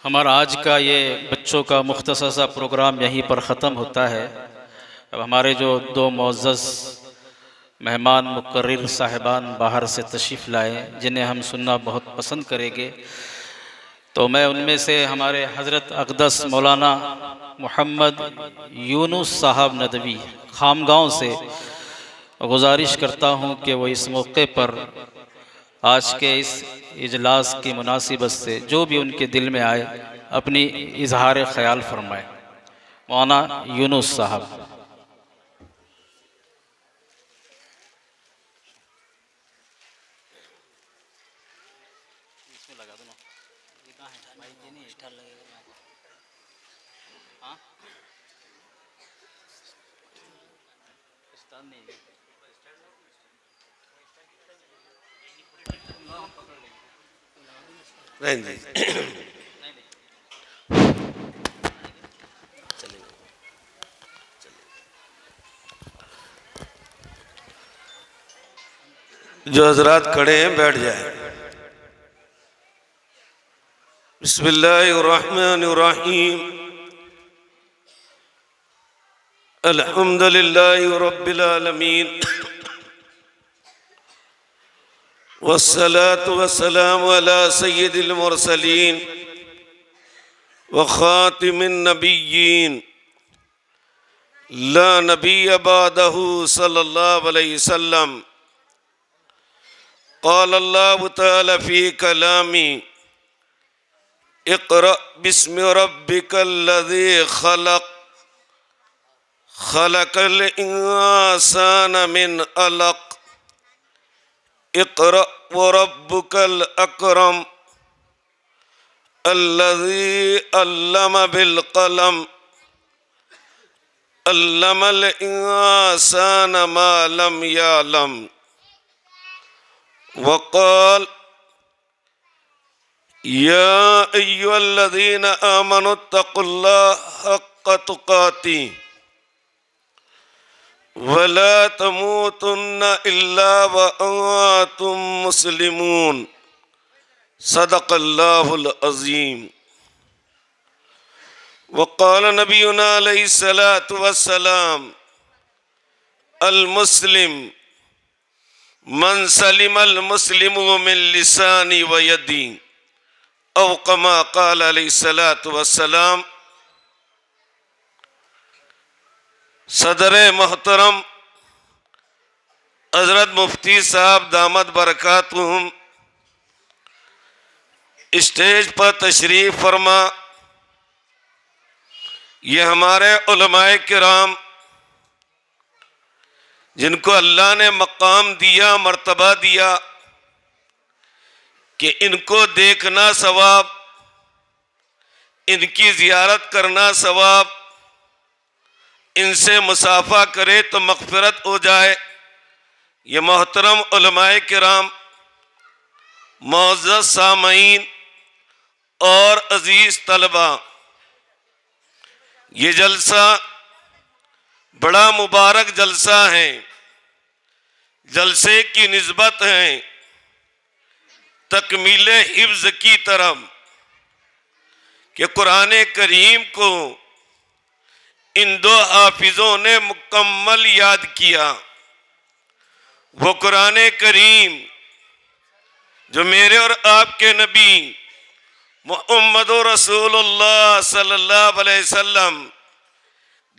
ہمارا آج کا یہ بچوں کا مختصر سا پروگرام یہیں پر ختم ہوتا ہے۔ اب ہمارے جو دو معزز مہمان مقرر صاحبان باہر سے تشریف لائے جنہیں ہم سننا بہت پسند کریں گے، تو میں ان میں سے ہمارے حضرت اقدس مولانا محمد یونس صاحب ندوی خامگاؤں سے گزارش کرتا ہوں کہ وہ اس موقع پر آج کے اس اجلاس کی مناسبت سے جو بھی ان کے دل میں آئے اپنی اظہار خیال فرمائے۔ مولانا یونس صاحب۔ جو حضرات کھڑے ہیں بیٹھ جائیں۔ بسم اللہ الرحمن الرحیم۔ الحمد للہ رب العالمین، والصلاة والسلام على سید المرسلین وخاتم النبیین لا نبی بعدہ صلی اللہ علیہ وسلم۔ قال اللہ تعالی فی کلامی اقرأ بسم ربک الذی خلق خلق الانسان من علق اقرأ وربک الاکرم الذی علم بالقلم علم الانسان ما لم يعلم۔ وقال یا ایھا الذین آمنوا اتقوا اللہ حق تقاتہ ولا تموتن الا وانتم مسلمون۔ صدق اللہ العظیم۔ وقال نبینا علیہ الصلاۃ والسلام المسلم من سلم المسلم من لسانی و یدی، او کما قال علیہ الصلاۃ والسلام۔ صدر محترم حضرت مفتی صاحب دامت برکاتہم اسٹیج پر تشریف فرما، یہ ہمارے علماء کرام جن کو اللہ نے مقام دیا، مرتبہ دیا کہ ان کو دیکھنا ثواب، ان کی زیارت کرنا ثواب، ان سے مصافحہ کرے تو مغفرت ہو جائے۔ یہ محترم علماء کرام، معزز سامعین اور عزیز طلبہ، یہ جلسہ بڑا مبارک جلسہ ہے۔ جلسے کی نسبت ہے تکمیل حفظ کی طرف کہ قرآن کریم کو ان دو حافظوں نے مکمل یاد کیا۔ وہ قرآن کریم جو میرے اور آپ کے نبی محمد رسول اللہ صلی اللہ علیہ وسلم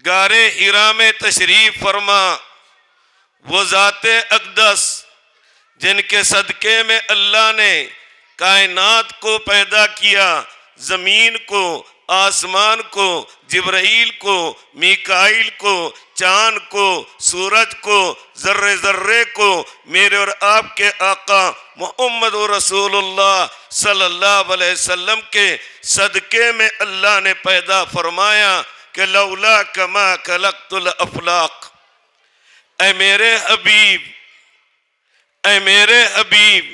غار حرا میں تشریف فرما، وہ ذات اقدس جن کے صدقے میں اللہ نے کائنات کو پیدا کیا، زمین کو، آسمان کو، جبرائیل کو، میکائیل کو، چاند کو، سورج کو، ذرے ذرے کو میرے اور آپ کے آقا محمد رسول اللہ صلی اللہ علیہ وسلم کے صدقے میں اللہ نے پیدا فرمایا کہ لولا کما خلقت الافلاق۔ اے میرے حبیب، اے میرے حبیب،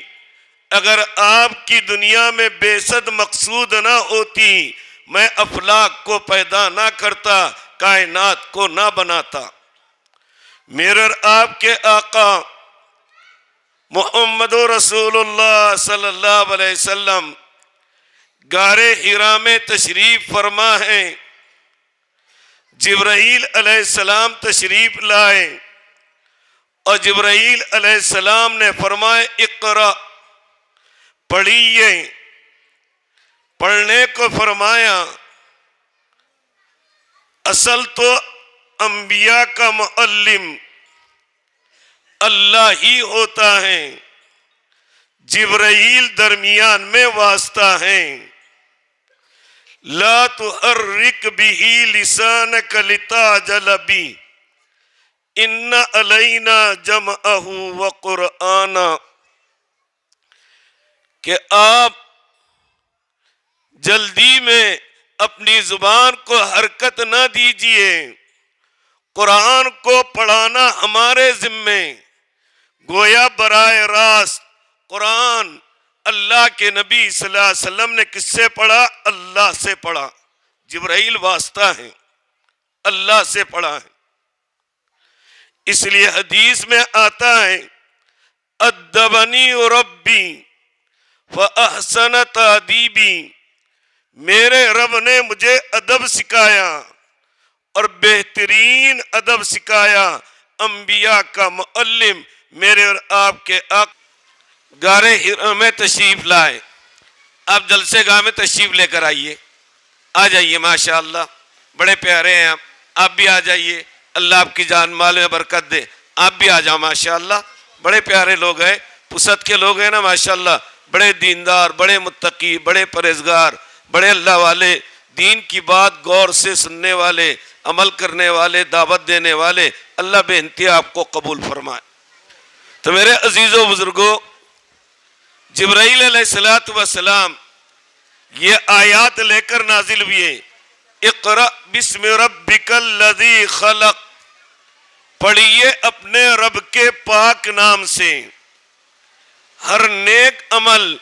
اگر آپ کی دنیا میں بعثت مقصود نہ ہوتی، میں افلاق کو پیدا نہ کرتا، کائنات کو نہ بناتا۔ میرے اور آپ کے آقا محمد رسول اللہ صلی اللہ علیہ وسلم غار حرا میں تشریف فرما ہے، جبرائیل علیہ السلام تشریف لائے اور جبرائیل علیہ السلام نے فرمایا اقرا، پڑھیے، پڑھنے کو فرمایا۔ اصل تو انبیاء کا معلم اللہ ہی ہوتا ہے، جبرائیل درمیان میں واسطہ ہیں۔ لا تحرک به لسانک لتعجل به ان علینا جمعہ وقرآنا، کہ آپ جلدی میں اپنی زبان کو حرکت نہ دیجیے، قرآن کو پڑھانا ہمارے ذمے۔ گویا براہ راست قرآن اللہ کے نبی صلی اللہ علیہ وسلم نے کس سے پڑھا؟ اللہ سے پڑھا۔ جبرائیل واسطہ ہیں، اللہ سے پڑھا ہے۔ اس لیے حدیث میں آتا ہے ادبنی ربی فاحسن تادیبی، میرے رب نے مجھے ادب سکھایا اور بہترین ادب سکھایا۔ انبیاء کا معلم میرے اور آپ کے غار حرا میں تشریف لائے۔ آپ جلسے گاہ میں تشریف لے کر آئیے، آ جائیے، ماشاءاللہ بڑے پیارے ہیں آپ بھی آ جائیے، اللہ آپ کی جان مال میں برکت دے۔ آپ بھی آ جاؤ، ماشاءاللہ بڑے پیارے لوگ ہیں، پسد کے لوگ ہیں نا، ماشاءاللہ بڑے دیندار، بڑے متقی، بڑے پرہیزگار، بڑے اللہ والے، دین کی بات غور سے سننے والے، عمل کرنے والے، دعوت دینے والے۔ اللہ بے انتہا آپ کو قبول فرمائے۔ تو میرے عزیزوں بزرگوں، جبرائیل علیہ السلام یہ آیات لے کر نازل ہوئے۔ اقرأ بسم ربک الذی خلق، پڑھیے اپنے رب کے پاک نام سے۔ ہر نیک عمل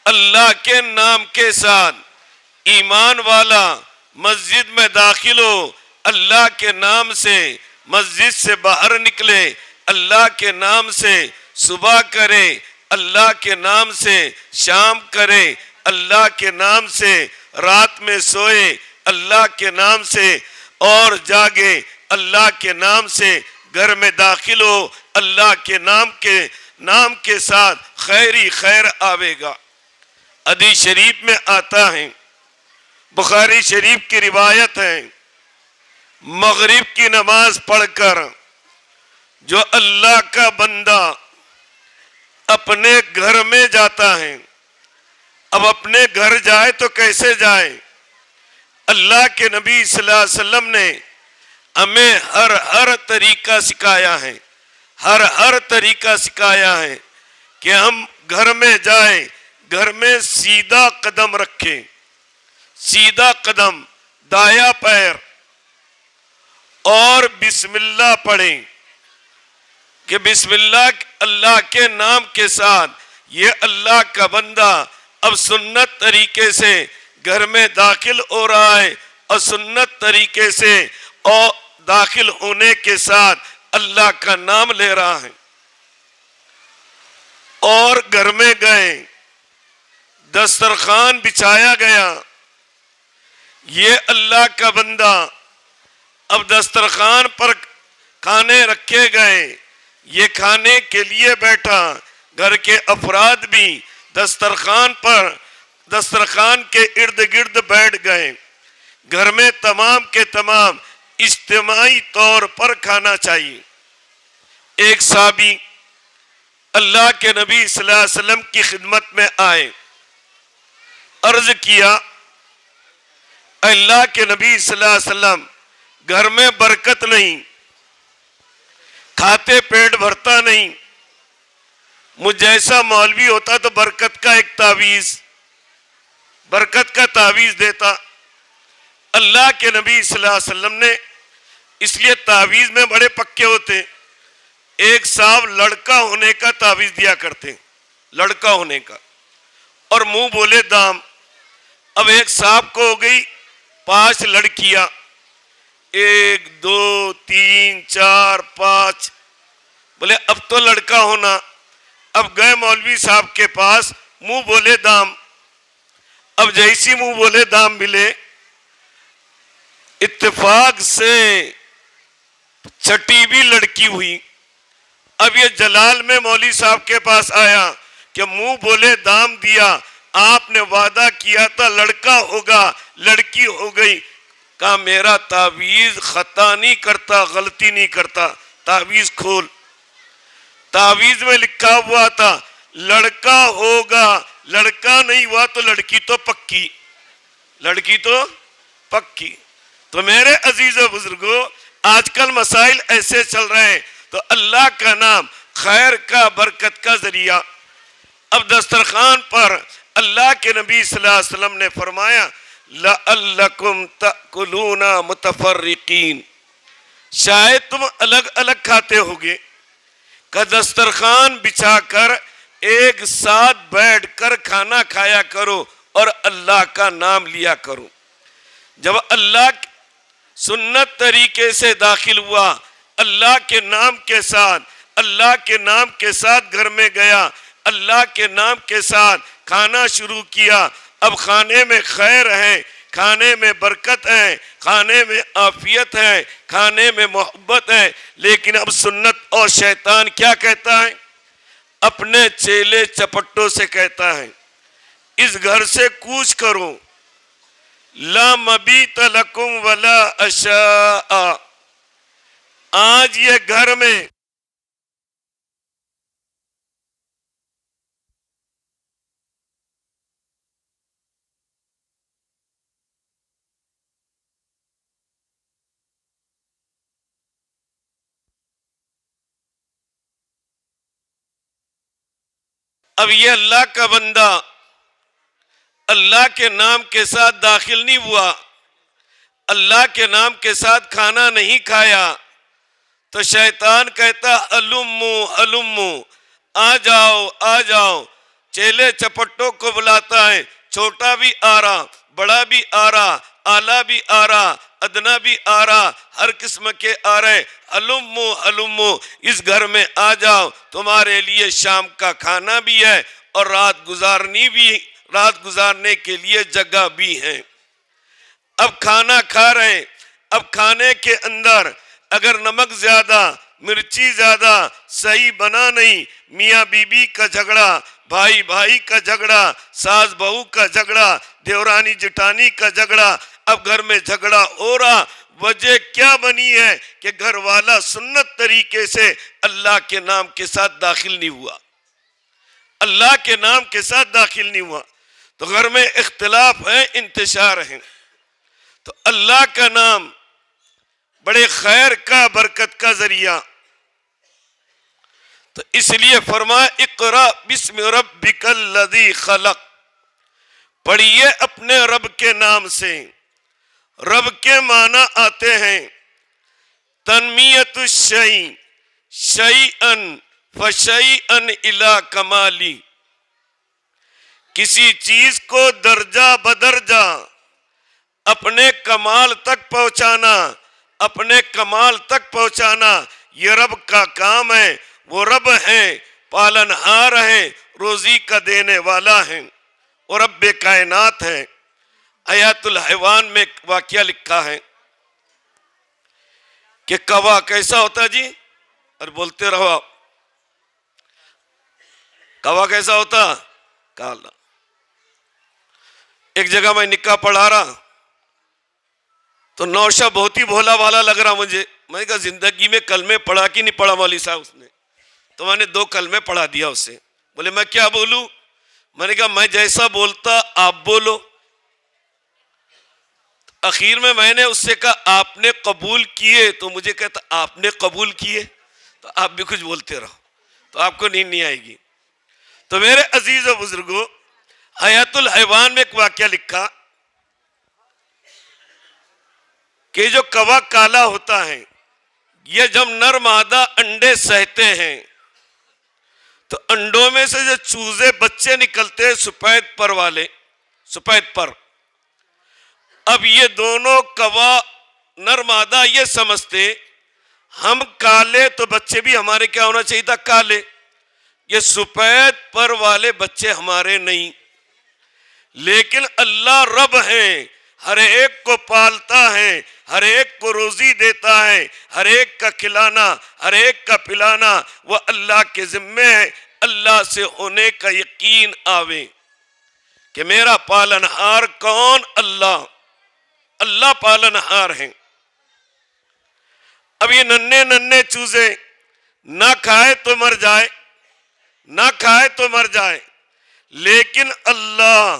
اللہ کے نام کے ساتھ، ایمان والا مسجد میں داخل ہو اللہ کے نام سے، مسجد سے باہر نکلے اللہ کے نام سے، صبح کرے اللہ کے نام سے، شام کرے اللہ کے نام سے، رات میں سوئے اللہ کے نام سے اور جاگے اللہ کے نام سے، گھر میں داخل ہو اللہ کے نام کے ساتھ، خیری خیر آوے گا۔ حدیث شریف میں آتا ہے، بخاری شریف کی روایت ہے، مغرب کی نماز پڑھ کر جو اللہ کا بندہ اپنے گھر میں جاتا ہے، اب اپنے گھر جائے تو کیسے جائے؟ اللہ کے نبی صلی اللہ علیہ وسلم نے ہمیں ہر طریقہ سکھایا ہے، ہر طریقہ سکھایا ہے کہ ہم گھر میں جائیں، گھر میں سیدھا قدم رکھیں، سیدھا قدم، دایاں پیر، اور بسم اللہ پڑھیں کہ بسم اللہ اللہ کے نام کے ساتھ یہ اللہ کا بندہ اب سنت طریقے سے گھر میں داخل ہو رہا ہے، اور سنت طریقے سے اور داخل ہونے کے ساتھ اللہ کا نام لے رہا ہے۔ اور گھر میں گئے، دسترخوان بچھایا گیا، یہ اللہ کا بندہ اب دسترخوان پر کھانے رکھے گئے، یہ کھانے کے لیے بیٹھا، گھر کے افراد بھی دسترخوان کے ارد گرد بیٹھ گئے۔ گھر میں تمام کے تمام اجتماعی طور پر کھانا چاہیے۔ ایک صحابی اللہ کے نبی صلی اللہ علیہ وسلم کی خدمت میں آئے، عرض کیا اللہ کے نبی صلی اللہ علیہ وسلم گھر میں برکت نہیں، کھاتے پیٹ بھرتا نہیں، مجھ جیسا مولوی ہوتا تو برکت کا ایک تعویذ، برکت کا تعویذ دیتا۔ اللہ کے نبی صلی اللہ علیہ وسلم نے، اس لیے تعویذ میں بڑے پکے ہوتے، ایک صاحب لڑکا ہونے کا تعویذ دیا کرتے، لڑکا ہونے کا، اور منہ بولے دام۔ اب ایک صاحب کو ہو گئی 5 لڑکیاں، 1 2 3 4 5، بولے اب تو لڑکا ہونا۔ اب گئے مولوی صاحب کے پاس، منہ بولے دام۔ اب جیسی منہ بولے دام ملے، اتفاق سے چھٹی بھی لڑکی ہوئی۔ اب یہ جلال میں مولوی صاحب کے پاس آیا کہ منہ بولے دام دیا، آپ نے وعدہ کیا تھا لڑکا ہوگا، لڑکی ہو گئی۔ کہا میرا تعویذ خطا نہیں کرتا، غلطی نہیں کرتا، تعویذ کھول۔ تعویذ میں لکھا ہوا تھا لڑکا ہوگا، لڑکا نہیں ہوا تو لڑکی تو پکی، لڑکی تو پکی۔ تو میرے عزیز و بزرگوں، آج کل مسائل ایسے چل رہے ہیں، تو اللہ کا نام خیر کا، برکت کا ذریعہ۔ اب دسترخوان پر اللہ کے نبی صلی اللہ علیہ وسلم نے فرمایا لَعَلَّكُمْ تَأْكُلُونَ مُتَفَرِّقِينَ، شاید تم الگ الگ کھاتے ہوگے، کہ دسترخوان بچھا کر ایک ساتھ بیٹھ کر کھانا کھایا کرو اور اللہ کا نام لیا کرو۔ جب اللہ سنت طریقے سے داخل ہوا، اللہ کے نام کے ساتھ، اللہ کے نام کے ساتھ گھر میں گیا، اللہ کے نام کے ساتھ کھانا شروع کیا، اب کھانے میں خیر ہے، کھانے میں برکت ہے، کھانے میں عافیت ہے، کھانے میں محبت ہے۔ لیکن اب سنت اور شیطان کیا کہتا ہے؟ اپنے چیلے چپٹوں سے کہتا ہے اس گھر سے کوچ کرو، لا مبیت لکم ولا عشاء، آج یہ گھر میں اب یہ اللہ کا بندہ اللہ کے نام کے ساتھ داخل نہیں ہوا، اللہ کے نام کے ساتھ کھانا نہیں کھایا، تو شیطان کہتا ہلمو ہلمو، آ جاؤ آ جاؤ، چیلے چپٹوں کو بلاتا ہے، چھوٹا بھی آ رہا، بڑا بھی آ رہا، اعلیٰ بھی آ رہا، ادنا بھی آ رہا، ہر قسم کے آ رہے، ہلمو ہلمو، اس گھر میں آ جاؤ، تمہارے لیے شام کا کھانا بھی ہے اور رات گزارنے کے لیے جگہ بھی ہے۔ اب کھانا کھا رہے ہیں، اب کھانے کے اندر اگر نمک زیادہ، مرچی زیادہ، صحیح بنا نہیں، میاں بیوی کا جھگڑا، بھائی بھائی کا جھگڑا، ساس بہو کا جھگڑا، دیورانی جٹانی کا جھگڑا، اب گھر میں جھگڑا ہو رہا، وجہ کیا بنی ہے کہ گھر والا سنت طریقے سے اللہ کے نام کے ساتھ داخل نہیں ہوا، اللہ کے نام کے ساتھ داخل نہیں ہوا، تو گھر میں اختلاف ہے، انتشار ہے۔ تو اللہ کا نام بڑے خیر کا، برکت کا ذریعہ، تو اس لیے فرمایا اقرأ بسم ربک الذی خلق، پڑھیے اپنے رب کے نام سے۔ رب کے معنی آتے ہیں تنمیت الشیء شیئا فشیئا الی کمالی، کسی چیز کو درجہ بدرجہ اپنے کمال تک پہنچانا، اپنے کمال تک پہنچانا، یہ رب کا کام ہے۔ وہ رب ہیں، پالنہار ہیں، روزی کا دینے والا ہیں، اور رب کائنات ہیں۔ آیات الحیوان میں ایک واقعہ لکھا ہے کہ کوا کیسا ہوتا جی، اور بولتے رہو آپ، کوا کیسا ہوتا؟ کالا۔ ایک جگہ میں نکاح پڑھا رہا تو نوشہ بہت ہی بھولا والا لگ رہا مجھے، میں نے کہا زندگی میں کلمے پڑھا کہ نہیں پڑھا مولوی صاحب؟ اس نے تو میں نے 2 کلمے پڑھا دیا اسے۔ بولے میں کیا بولوں؟ میں نے کہا میں جیسا بولتا آپ بولو۔ اخیر میں نے اس سے کہا آپ نے قبول کیے؟ تو مجھے کہتا آپ نے قبول کیے؟ تو آپ بھی کچھ بولتے رہو تو آپ کو نیند نہیں آئے گی۔ تو میرے عزیز و بزرگوں، آیات الحیوان میں ایک واقعہ لکھا کہ جو کوا کالا ہوتا ہے، یہ جب نر مادہ انڈے سہتے ہیں تو انڈوں میں سے جو چوزے بچے نکلتے ہیں سفید پر والے، سفید پر، اب یہ دونوں کوا نر مادہ یہ سمجھتے ہم کالے تو بچے بھی ہمارے کیا ہونا چاہیے تھا؟ کالے، یہ سفید پر والے بچے ہمارے نہیں، لیکن اللہ رب ہیں، ہر ایک کو پالتا ہے، ہر ایک کو روزی دیتا ہے، ہر ایک کا کھلانا، ہر ایک کا پلانا وہ اللہ کے ذمے ہے۔ اللہ سے ہونے کا یقین آوے کہ میرا پالنہار کون؟ اللہ، اللہ پالنہار ہیں۔ اب یہ ننھے ننھے چوزے نہ کھائے تو مر جائے، نہ کھائے تو مر جائے، لیکن اللہ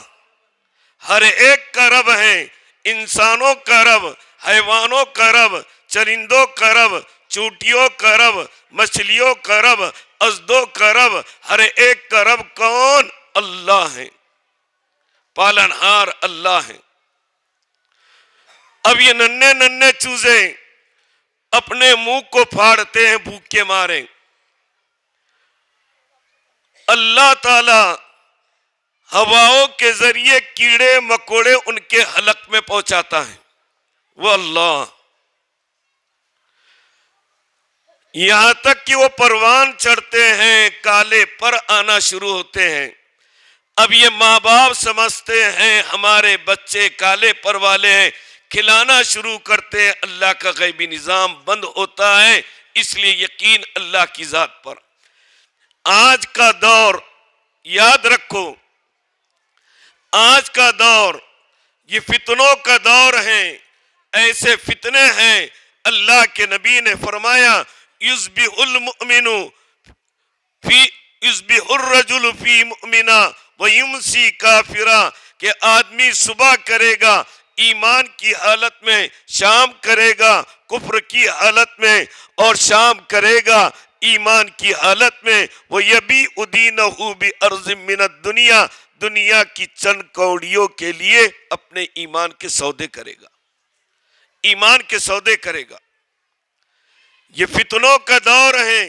ہر ایک کا رب ہے، انسانوں کا رب، حیوانوں کا رب، چرندوں کا رب، چوٹیوں کا رب، مچھلیوں کا رب، ازدوں کا رب، ہر ایک کا رب کون؟ اللہ ہے، پالنہار اللہ ہے۔ اب یہ ننھے ننھے چوزے اپنے منہ کو پھاڑتے ہیں بھوک کے مارے، اللہ تعالی ہواؤں کے ذریعے کیڑے مکوڑے ان کے حلق میں پہنچاتا ہے، وہ اللہ، یہاں تک کہ وہ پروان چڑھتے ہیں، کالے پر آنا شروع ہوتے ہیں۔ اب یہ ماں باپ سمجھتے ہیں ہمارے بچے کالے پر والے ہیں، کھلانا شروع کرتے ہیں، اللہ کا غیبی نظام بند ہوتا ہے، اس لیے یقین اللہ کی ذات پر۔ آج کا دور یاد رکھو، آج کا دور یہ فتنوں کا دور ہے، ایسے فتنے ہیں، اللہ کے نبی نے فرمایا یصبح المؤمن فی یصبح الرجل فی مؤمنا ویمسی کافرا، کہ آدمی صبح کرے گا ایمان کی حالت میں، شام کرے گا کفر کی حالت میں، اور شام کرے گا ایمان کی حالت میں۔ وَيَبِيعُ دِينَهُ بِأَرْضٍ مِّنَ الدُّنْيَا، دنیا کی چند کوڑیوں کے لیے اپنے ایمان کے سودے کرے گا، ایمان کے سودے کرے گا۔ یہ فتنوں کا دور ہے،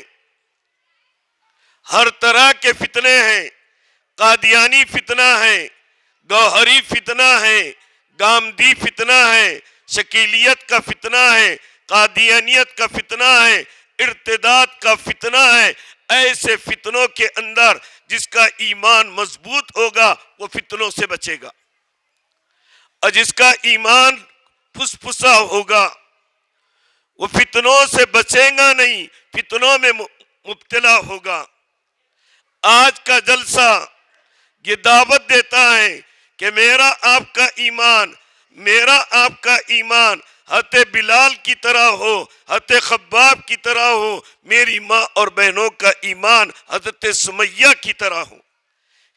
ہر طرح کے فتنے ہیں، قادیانی فتنہ ہے، گوہری فتنہ ہے، گامدی فتنہ ہے، شکیلیت کا فتنہ ہے، قادیانیت کا فتنہ ہے، ارتداد کا فتنہ ہے۔ ایسے فتنوں کے اندر جس کا ایمان مضبوط ہوگا وہ فتنوں سے بچے گا، اور جس کا ایمان پھسپھسا ہوگا وہ فتنوں سے بچے گا نہیں، فتنوں میں مبتلا ہوگا۔ آج کا جلسہ یہ دعوت دیتا ہے کہ میرا آپ کا ایمان، میرا آپ کا ایمان حضرت بلال کی طرح ہو، حضرت خباب کی طرح ہو، میری ماں اور بہنوں کا ایمان حضرت سمیہ کی طرح ہو،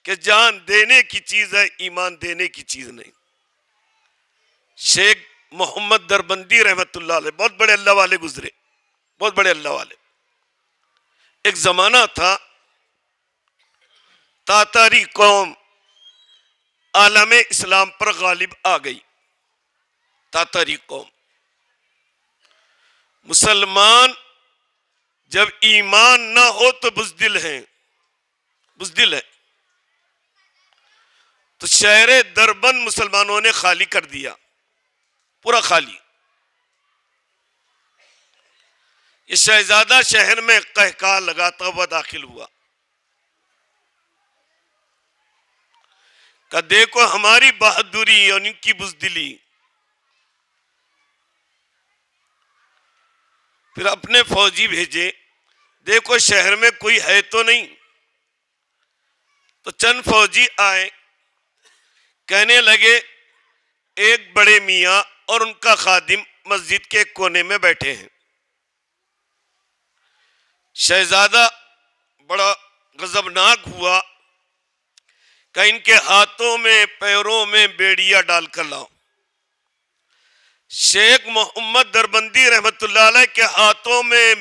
کہ جان دینے کی چیز ہے، ایمان دینے کی چیز نہیں۔ شیخ محمد دربندی رحمت اللہ علیہ بہت بڑے اللہ والے گزرے، بہت بڑے اللہ والے۔ ایک زمانہ تھا تاتاری قوم عالم اسلام پر غالب آ گئی، تاتاری قوم۔ مسلمان جب ایمان نہ ہو تو بزدل ہیں، بزدل ہے۔ تو شہر دربند مسلمانوں نے خالی کر دیا، پورا خالی۔ یہ شہزادہ شہر میں قہقہ لگاتا ہوا داخل ہوا کہ دیکھو ہماری بہادری اور ان کی بزدلی۔ پھر اپنے فوجی بھیجے، دیکھو شہر میں کوئی ہے تو نہیں۔ تو چند فوجی آئے، کہنے لگے ایک بڑے میاں اور ان کا خادم مسجد کے کونے میں بیٹھے ہیں۔ شہزادہ بڑا غضبناک ہوا کہ ان کے ہاتھوں میں پیروں میں بیڑیاں ڈال کر لاؤ۔ شیخ محمد دربندی رحمت اللہ علیہ کے ہاتھوں میں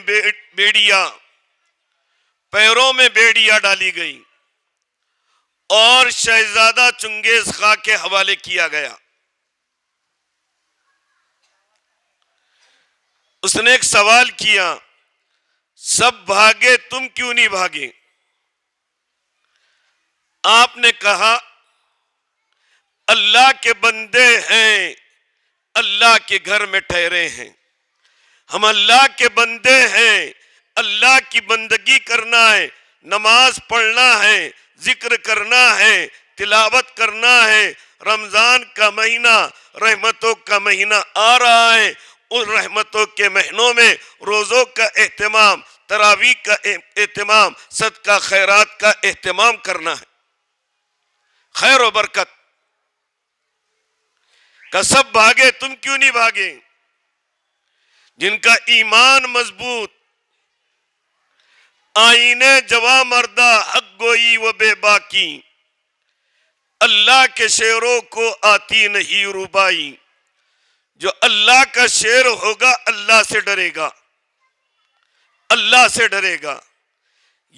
بیڑیاں، پیروں میں بیڑیاں ڈالی گئی، اور شہزادہ چنگیز خاں کے حوالے کیا گیا۔ اس نے ایک سوال کیا، سب بھاگے تم کیوں نہیں بھاگے؟ آپ نے کہا اللہ کے بندے ہیں، اللہ کے گھر میں ٹھہرے ہیں، ہم اللہ کے بندے ہیں، اللہ کی بندگی کرنا ہے، نماز پڑھنا ہے، ذکر کرنا ہے، تلاوت کرنا ہے. رمضان کا مہینہ رحمتوں کا مہینہ آ رہا ہے. ان رحمتوں کے مہینوں میں روزوں کا اہتمام، تراویح کا اہتمام، صدقہ خیرات کا اہتمام کرنا ہے. خیر و برکت کا سب بھاگے، تم کیوں نہیں بھاگے؟ جن کا ایمان مضبوط، آئینے جواں مردہ، حق گوئی و بے باکی، اللہ کے شعروں کو آتی نہیں ربائی. جو اللہ کا شعر ہوگا اللہ سے ڈرے گا، اللہ سے ڈرے گا.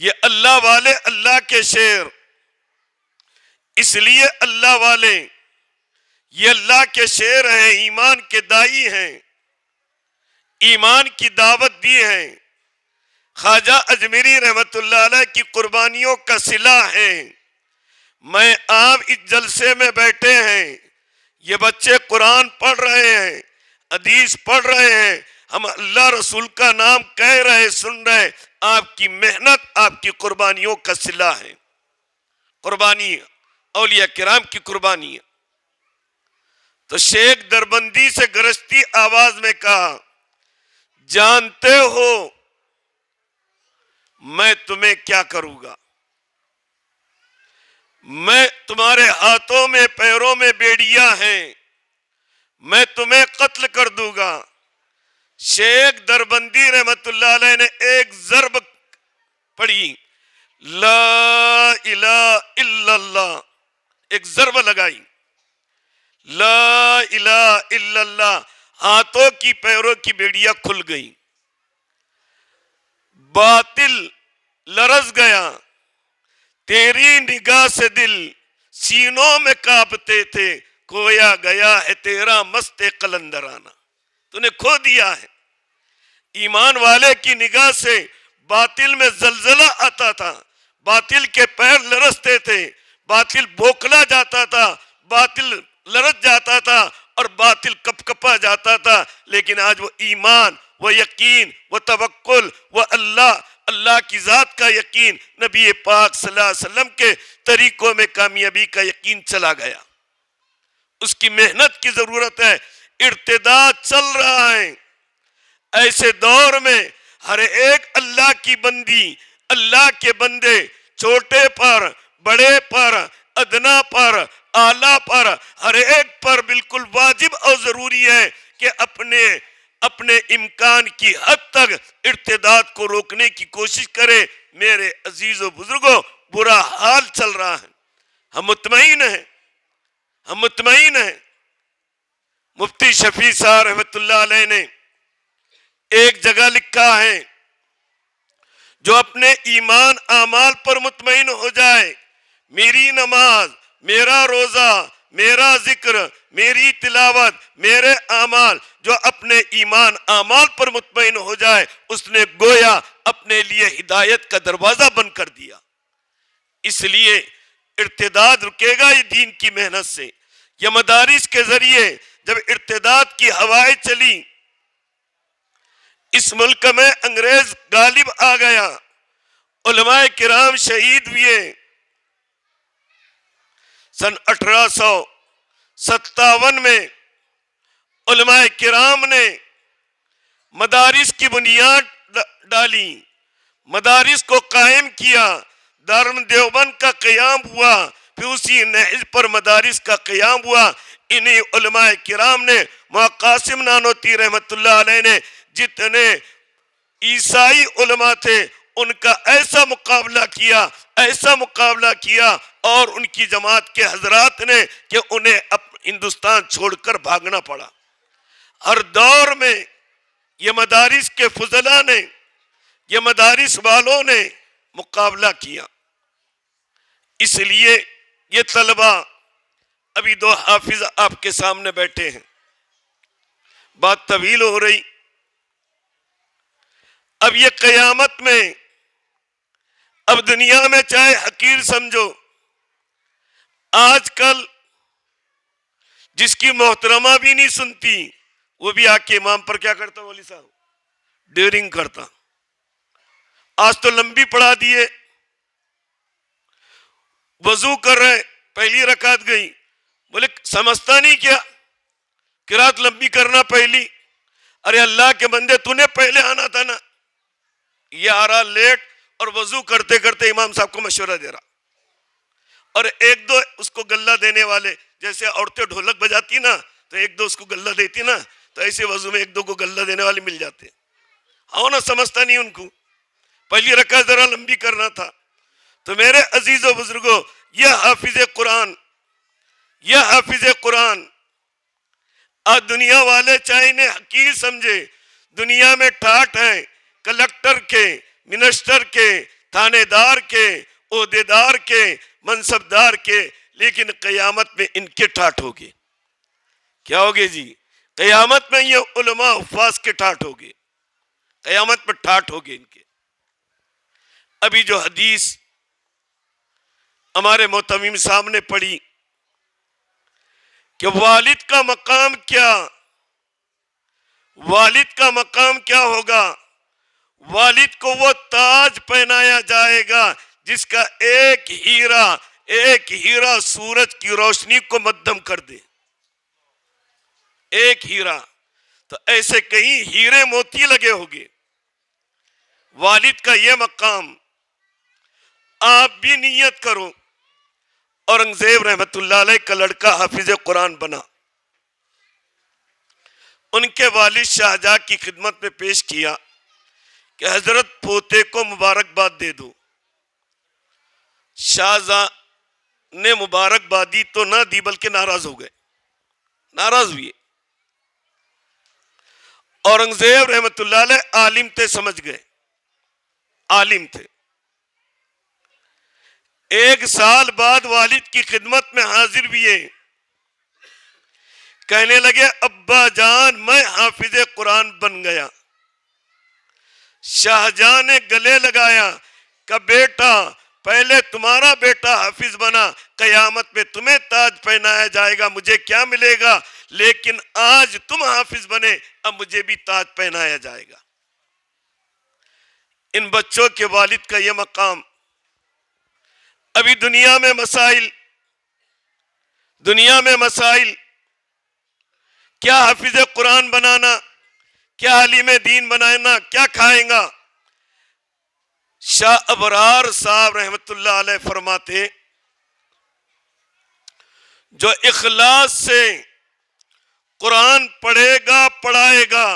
یہ اللہ والے اللہ کے شعر، اس لیے اللہ والے یہ اللہ کے شعر ہیں، ایمان کے دائی ہیں، ایمان کی دعوت دی ہے. خواجہ اجمیری رحمت اللہ علیہ کی قربانیوں کا صلہ ہے. میں آپ اس جلسے میں بیٹھے ہیں، یہ بچے قرآن پڑھ رہے ہیں، حدیث پڑھ رہے ہیں، ہم اللہ رسول کا نام کہہ رہے، سن رہے. آپ کی محنت، آپ کی قربانیوں کا صلہ ہے. قربانی اولیاء کرام کی قربانی ہے. تو شیخ دربندی سے گرجتی آواز میں کہا، جانتے ہو میں تمہیں کیا کروں گا؟ میں تمہارے ہاتھوں میں پیروں میں بیڑیاں ہیں، میں تمہیں قتل کر دوں گا. شیخ دربندی رحمت اللہ علیہ نے ایک ضرب پڑھی، لا الہ الا اللہ، ایک ضرب لگائی، لا الہ الا اللہ. ہاتھوں کی پیروں کی بیڑیاں کھل گئی، باطل لرز گیا. تیری نگاہ سے دل سینوں میں کانپتے تھے، کھویا گیا ہے تیرا مست قلندرانہ. تو نے کھو دیا ہے. ایمان والے کی نگاہ سے باطل میں زلزلہ آتا تھا، باطل کے پیر لرزتے تھے، باطل بوکلا جاتا تھا، باطل لرز جاتا تھا اور باطل کپ کپا جاتا تھا. لیکن آج وہ ایمان، وہ یقین، وہ توکل، وہ اللہ کی ذات کا یقین، نبی پاک صلی اللہ علیہ وسلم کے طریقوں میں کامیابی کا یقین چلا گیا. اس کی محنت کی ضرورت ہے. ارتداد چل رہا ہے. ایسے دور میں ہر ایک اللہ کی بندی، اللہ کے بندے، چھوٹے پر، بڑے پر، ادنا پر، اعلیٰ پر، ہر ایک پر بالکل واجب اور ضروری ہے کہ اپنے امکان کی حد تک ارتداد کو روکنے کی کوشش کرے. میرے عزیز و بزرگوں، برا حال چل رہا ہے. ہم مطمئن ہیں، ہم مطمئن ہیں. مفتی شفیع صاحب رحمت اللہ علیہ نے ایک جگہ لکھا ہے، جو اپنے ایمان اعمال پر مطمئن ہو جائے، میری نماز، میرا روزہ، میرا ذکر، میری تلاوت، میرے اعمال، جو اپنے ایمان اعمال پر مطمئن ہو جائے، اس نے گویا اپنے لیے ہدایت کا دروازہ بند کر دیا. اس لیے ارتداد رکے گا یہ دین کی محنت سے. یہ مدارس کے ذریعے جب ارتداد کی ہوائیں چلی، اس ملک میں انگریز غالب آ گیا، علماء کرام شہید ہوئے. سن 1857 میں علماء کرام نے مدارس کی بنیاد ڈالی، مدارس کو قائم کیا. دارالعلوم دیوبند کا قیام ہوا، پھر اسی نہج پر مدارس کا قیام ہوا. انہی علماء کرام نے، قاسم نانوتوی رحمت اللہ علیہ نے، جتنے عیسائی علماء تھے ان کا ایسا مقابلہ کیا اور ان کی جماعت کے حضرات نے کہ انہیں ہندوستان چھوڑ کر بھاگنا پڑا. ہر دور میں یہ مدارس کے فضلاء نے، یہ مدارس والوں نے مقابلہ کیا. اس لیے یہ طلبہ، ابھی 2 حافظ آپ کے سامنے بیٹھے ہیں، بات طویل ہو رہی. اب یہ قیامت میں، اب دنیا میں چاہے حقیر سمجھو، آج کل جس کی محترمہ بھی نہیں سنتی، وہ بھی آ کے امام پر کیا کرتا؟ مولوی صاحب ڈیرنگ کرتا. آج تو لمبی پڑھا دیے، وضو کر رہے پہلی رکعت گئی، بولے سمجھتا نہیں کیا قرات لمبی کرنا پہلی؟ ارے اللہ کے بندے تو نے پہلے آنا تھا نا. یہ آ رہا لیٹ اور وضو کرتے کرتے امام صاحب کو مشورہ دے رہا، اور ایک دو اس کو گلہ دینے والے، جیسے عورتیں ڈھولک بجاتی نا تو ایک دو اس کو گلہ دیتی نا، تو ایسے وضو میں ایک دو کو گلہ دینے والے مل جاتے. نا سمجھتا نہیں ان کو، پہلی رکعت ذرا لمبی کرنا تھا. تو میرے عزیز و بزرگوں، یہ حافظ قرآن، یہ حافظ قرآن آج دنیا والے چاہے انہیں حقیر سمجھے، دنیا میں ٹھاٹ ہیں کلکٹر کے، منسٹر کے، تھانے دار کے، عہدیدار کے، منصبدار کے، لیکن قیامت میں ان کے ٹھاٹ ہوگی. کیا ہوگے جی؟ قیامت میں یہ علماء حفاظ کے ٹھاٹ ہوگے، قیامت میں ٹھاٹ ہوگے ان کے. ابھی جو حدیث ہمارے محتمم صاحب نے پڑھی کہ والد کا مقام کیا، والد کا مقام کیا ہوگا؟ والد کو وہ تاج پہنایا جائے گا جس کا ایک ہیرا سورج کی روشنی کو مدھم کر دے. ایک ہیرا، تو ایسے کہیں ہیرے موتی لگے ہوگے. والد کا یہ مقام آپ بھی نیت کرو. اورنگزیب رحمت اللہ علیہ کا لڑکا حافظ قرآن بنا، ان کے والد شاہجہاں کی خدمت میں پیش کیا کہ حضرت پوتے کو مبارکباد دے دو. شاہجہاں نے مبارکبادی تو نہ دی بلکہ ناراض ہو گئے، ناراض ہوئے. اورنگزیب رحمت اللہ علیہ عالم تھے، سمجھ گئے، عالم تھے. ایک سال بعد والد کی خدمت میں حاضر ہوئے، کہنے لگے ابا جان میں حافظ قرآن بن گیا. شاہجہاں نے گلے لگایا کہ بیٹا پہلے تمہارا بیٹا حافظ بنا، قیامت میں تمہیں تاج پہنایا جائے گا، مجھے کیا ملے گا، لیکن آج تم حافظ بنے، اب مجھے بھی تاج پہنایا جائے گا. ان بچوں کے والد کا یہ مقام. ابھی دنیا میں مسائل کیا حافظ قرآن بنانا، کیا عالم دین بنانا، کیا کھائیں گا. شاہ ابرار صاحب رحمت اللہ علیہ فرماتے جو اخلاص سے قرآن پڑھے گا پڑھائے گا،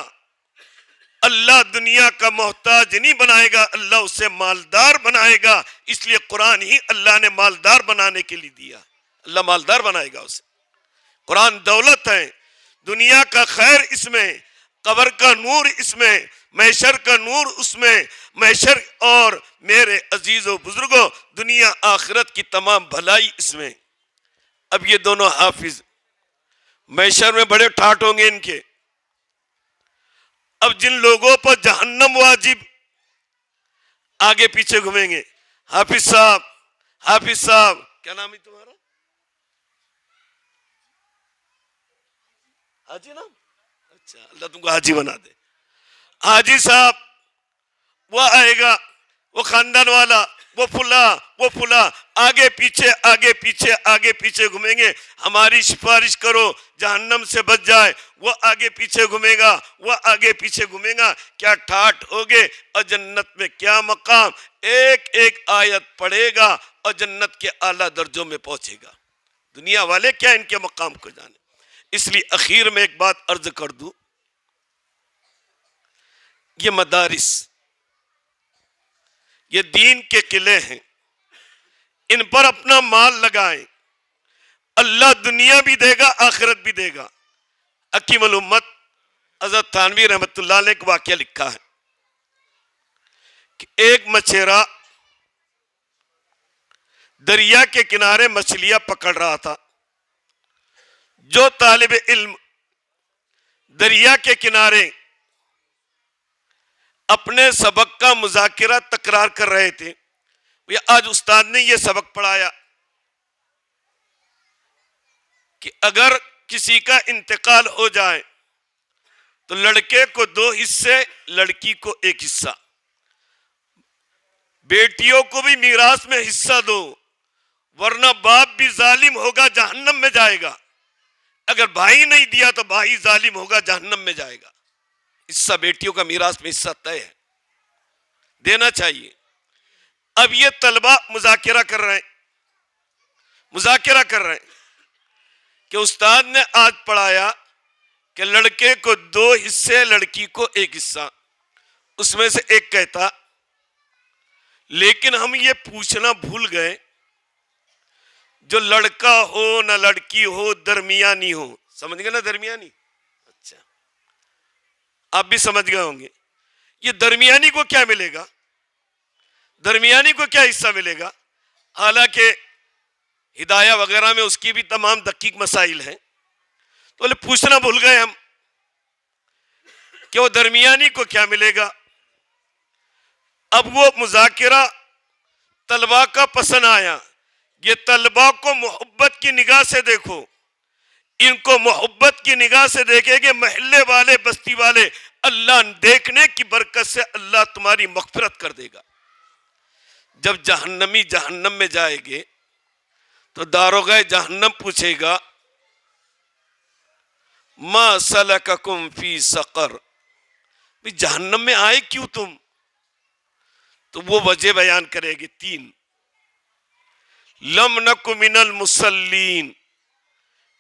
اللہ دنیا کا محتاج نہیں بنائے گا، اللہ اسے مالدار بنائے گا. اس لیے قرآن ہی اللہ نے مالدار بنانے کے لیے دیا، اللہ مالدار بنائے گا اسے. قرآن دولت ہے، دنیا کا خیر اس میں، قبر کا نور اس میں، محشر کا نور اس میں، محشر اور میرے عزیز و بزرگوں دنیا آخرت کی تمام بھلائی اس میں. اب یہ دونوں حافظ محشر میں بڑے ٹھاٹ ہوں گے ان کے. اب جن لوگوں پر جہنم واجب آگے پیچھے گھومیں گے. حافظ صاحب کیا نام ہے تمہارا؟ حاجی نام؟ اچھا، اللہ تم کو حاجی بنا دے. حاجی صاحب وہ آئے گا، وہ خاندان والا، وہ فلاں آگے پیچھے گھومیں گے. ہماری سفارش کرو جہنم سے بچ جائے، وہ آگے پیچھے گھومے گا. کیا ٹھاٹ ہوگے، اور جنت میں کیا مقام. ایک ایک آیت پڑھے گا اور جنت کے اعلیٰ درجوں میں پہنچے گا. دنیا والے کیا ان کے مقام کو جانے. اس لیے اخیر میں ایک بات عرض کر دوں، یہ مدارس، یہ دین کے قلعے ہیں، ان پر اپنا مال لگائیں، اللہ دنیا بھی دے گا آخرت بھی دے گا. حکیم الامت حضرت تھانوی رحمت اللہ علیہ کا واقعہ لکھا ہے کہ ایک مچھیرا دریا کے کنارے مچھلیاں پکڑ رہا تھا. جو طالب علم دریا کے کنارے اپنے سبق کا مذاکرہ تکرار کر رہے تھے، آج استاد نے یہ سبق پڑھایا کہ اگر کسی کا انتقال ہو جائے تو لڑکے کو 2 حصے، لڑکی کو 1 حصہ. بیٹیوں کو بھی میراث میں حصہ دو. ورنہ باپ بھی ظالم ہوگا جہنم میں جائے گا، اگر بھائی نہیں دیا تو بھائی ظالم ہوگا جہنم میں جائے گا۔ حصہ بیٹیوں کا میراث میں حصہ طے ہے، دینا چاہیے۔ اب یہ طلبہ مذاکرہ کر رہے ہیں کہ استاد نے آج پڑھایا کہ لڑکے کو 2 حصے، لڑکی کو 1 حصہ۔ اس میں سے ایک کہتا لیکن ہم یہ پوچھنا بھول گئے، جو لڑکا ہو نہ لڑکی ہو درمیانی ہو، سمجھ گئے نا درمیانی؟ اچھا، آپ بھی سمجھ گئے ہوں گے۔ یہ درمیانی کو کیا ملے گا؟ درمیانی کو کیا حصہ ملے گا؟ حالانکہ ہدایہ وغیرہ میں اس کی بھی تمام دقیق مسائل ہیں، تو بولے پوچھنا بھول گئے ہم کہ وہ درمیانی کو کیا ملے گا۔ اب وہ مذاکرہ طلبہ کا پسند آیا۔ یہ طلبہ کو محبت کی نگاہ سے دیکھو، ان کو محبت کی نگاہ سے دیکھیں گے محلے والے، بستی والے، اللہ دیکھنے کی برکت سے اللہ تمہاری مغفرت کر دے گا۔ جب جہنمی جہنم میں جائے گے تو داروغہ جہنم پوچھے گا ما سلککم فی سقر، جہنم میں آئے کیوں تم؟ تو وہ وجہ بیان کرے گی 3۔ لم نک من المصلین،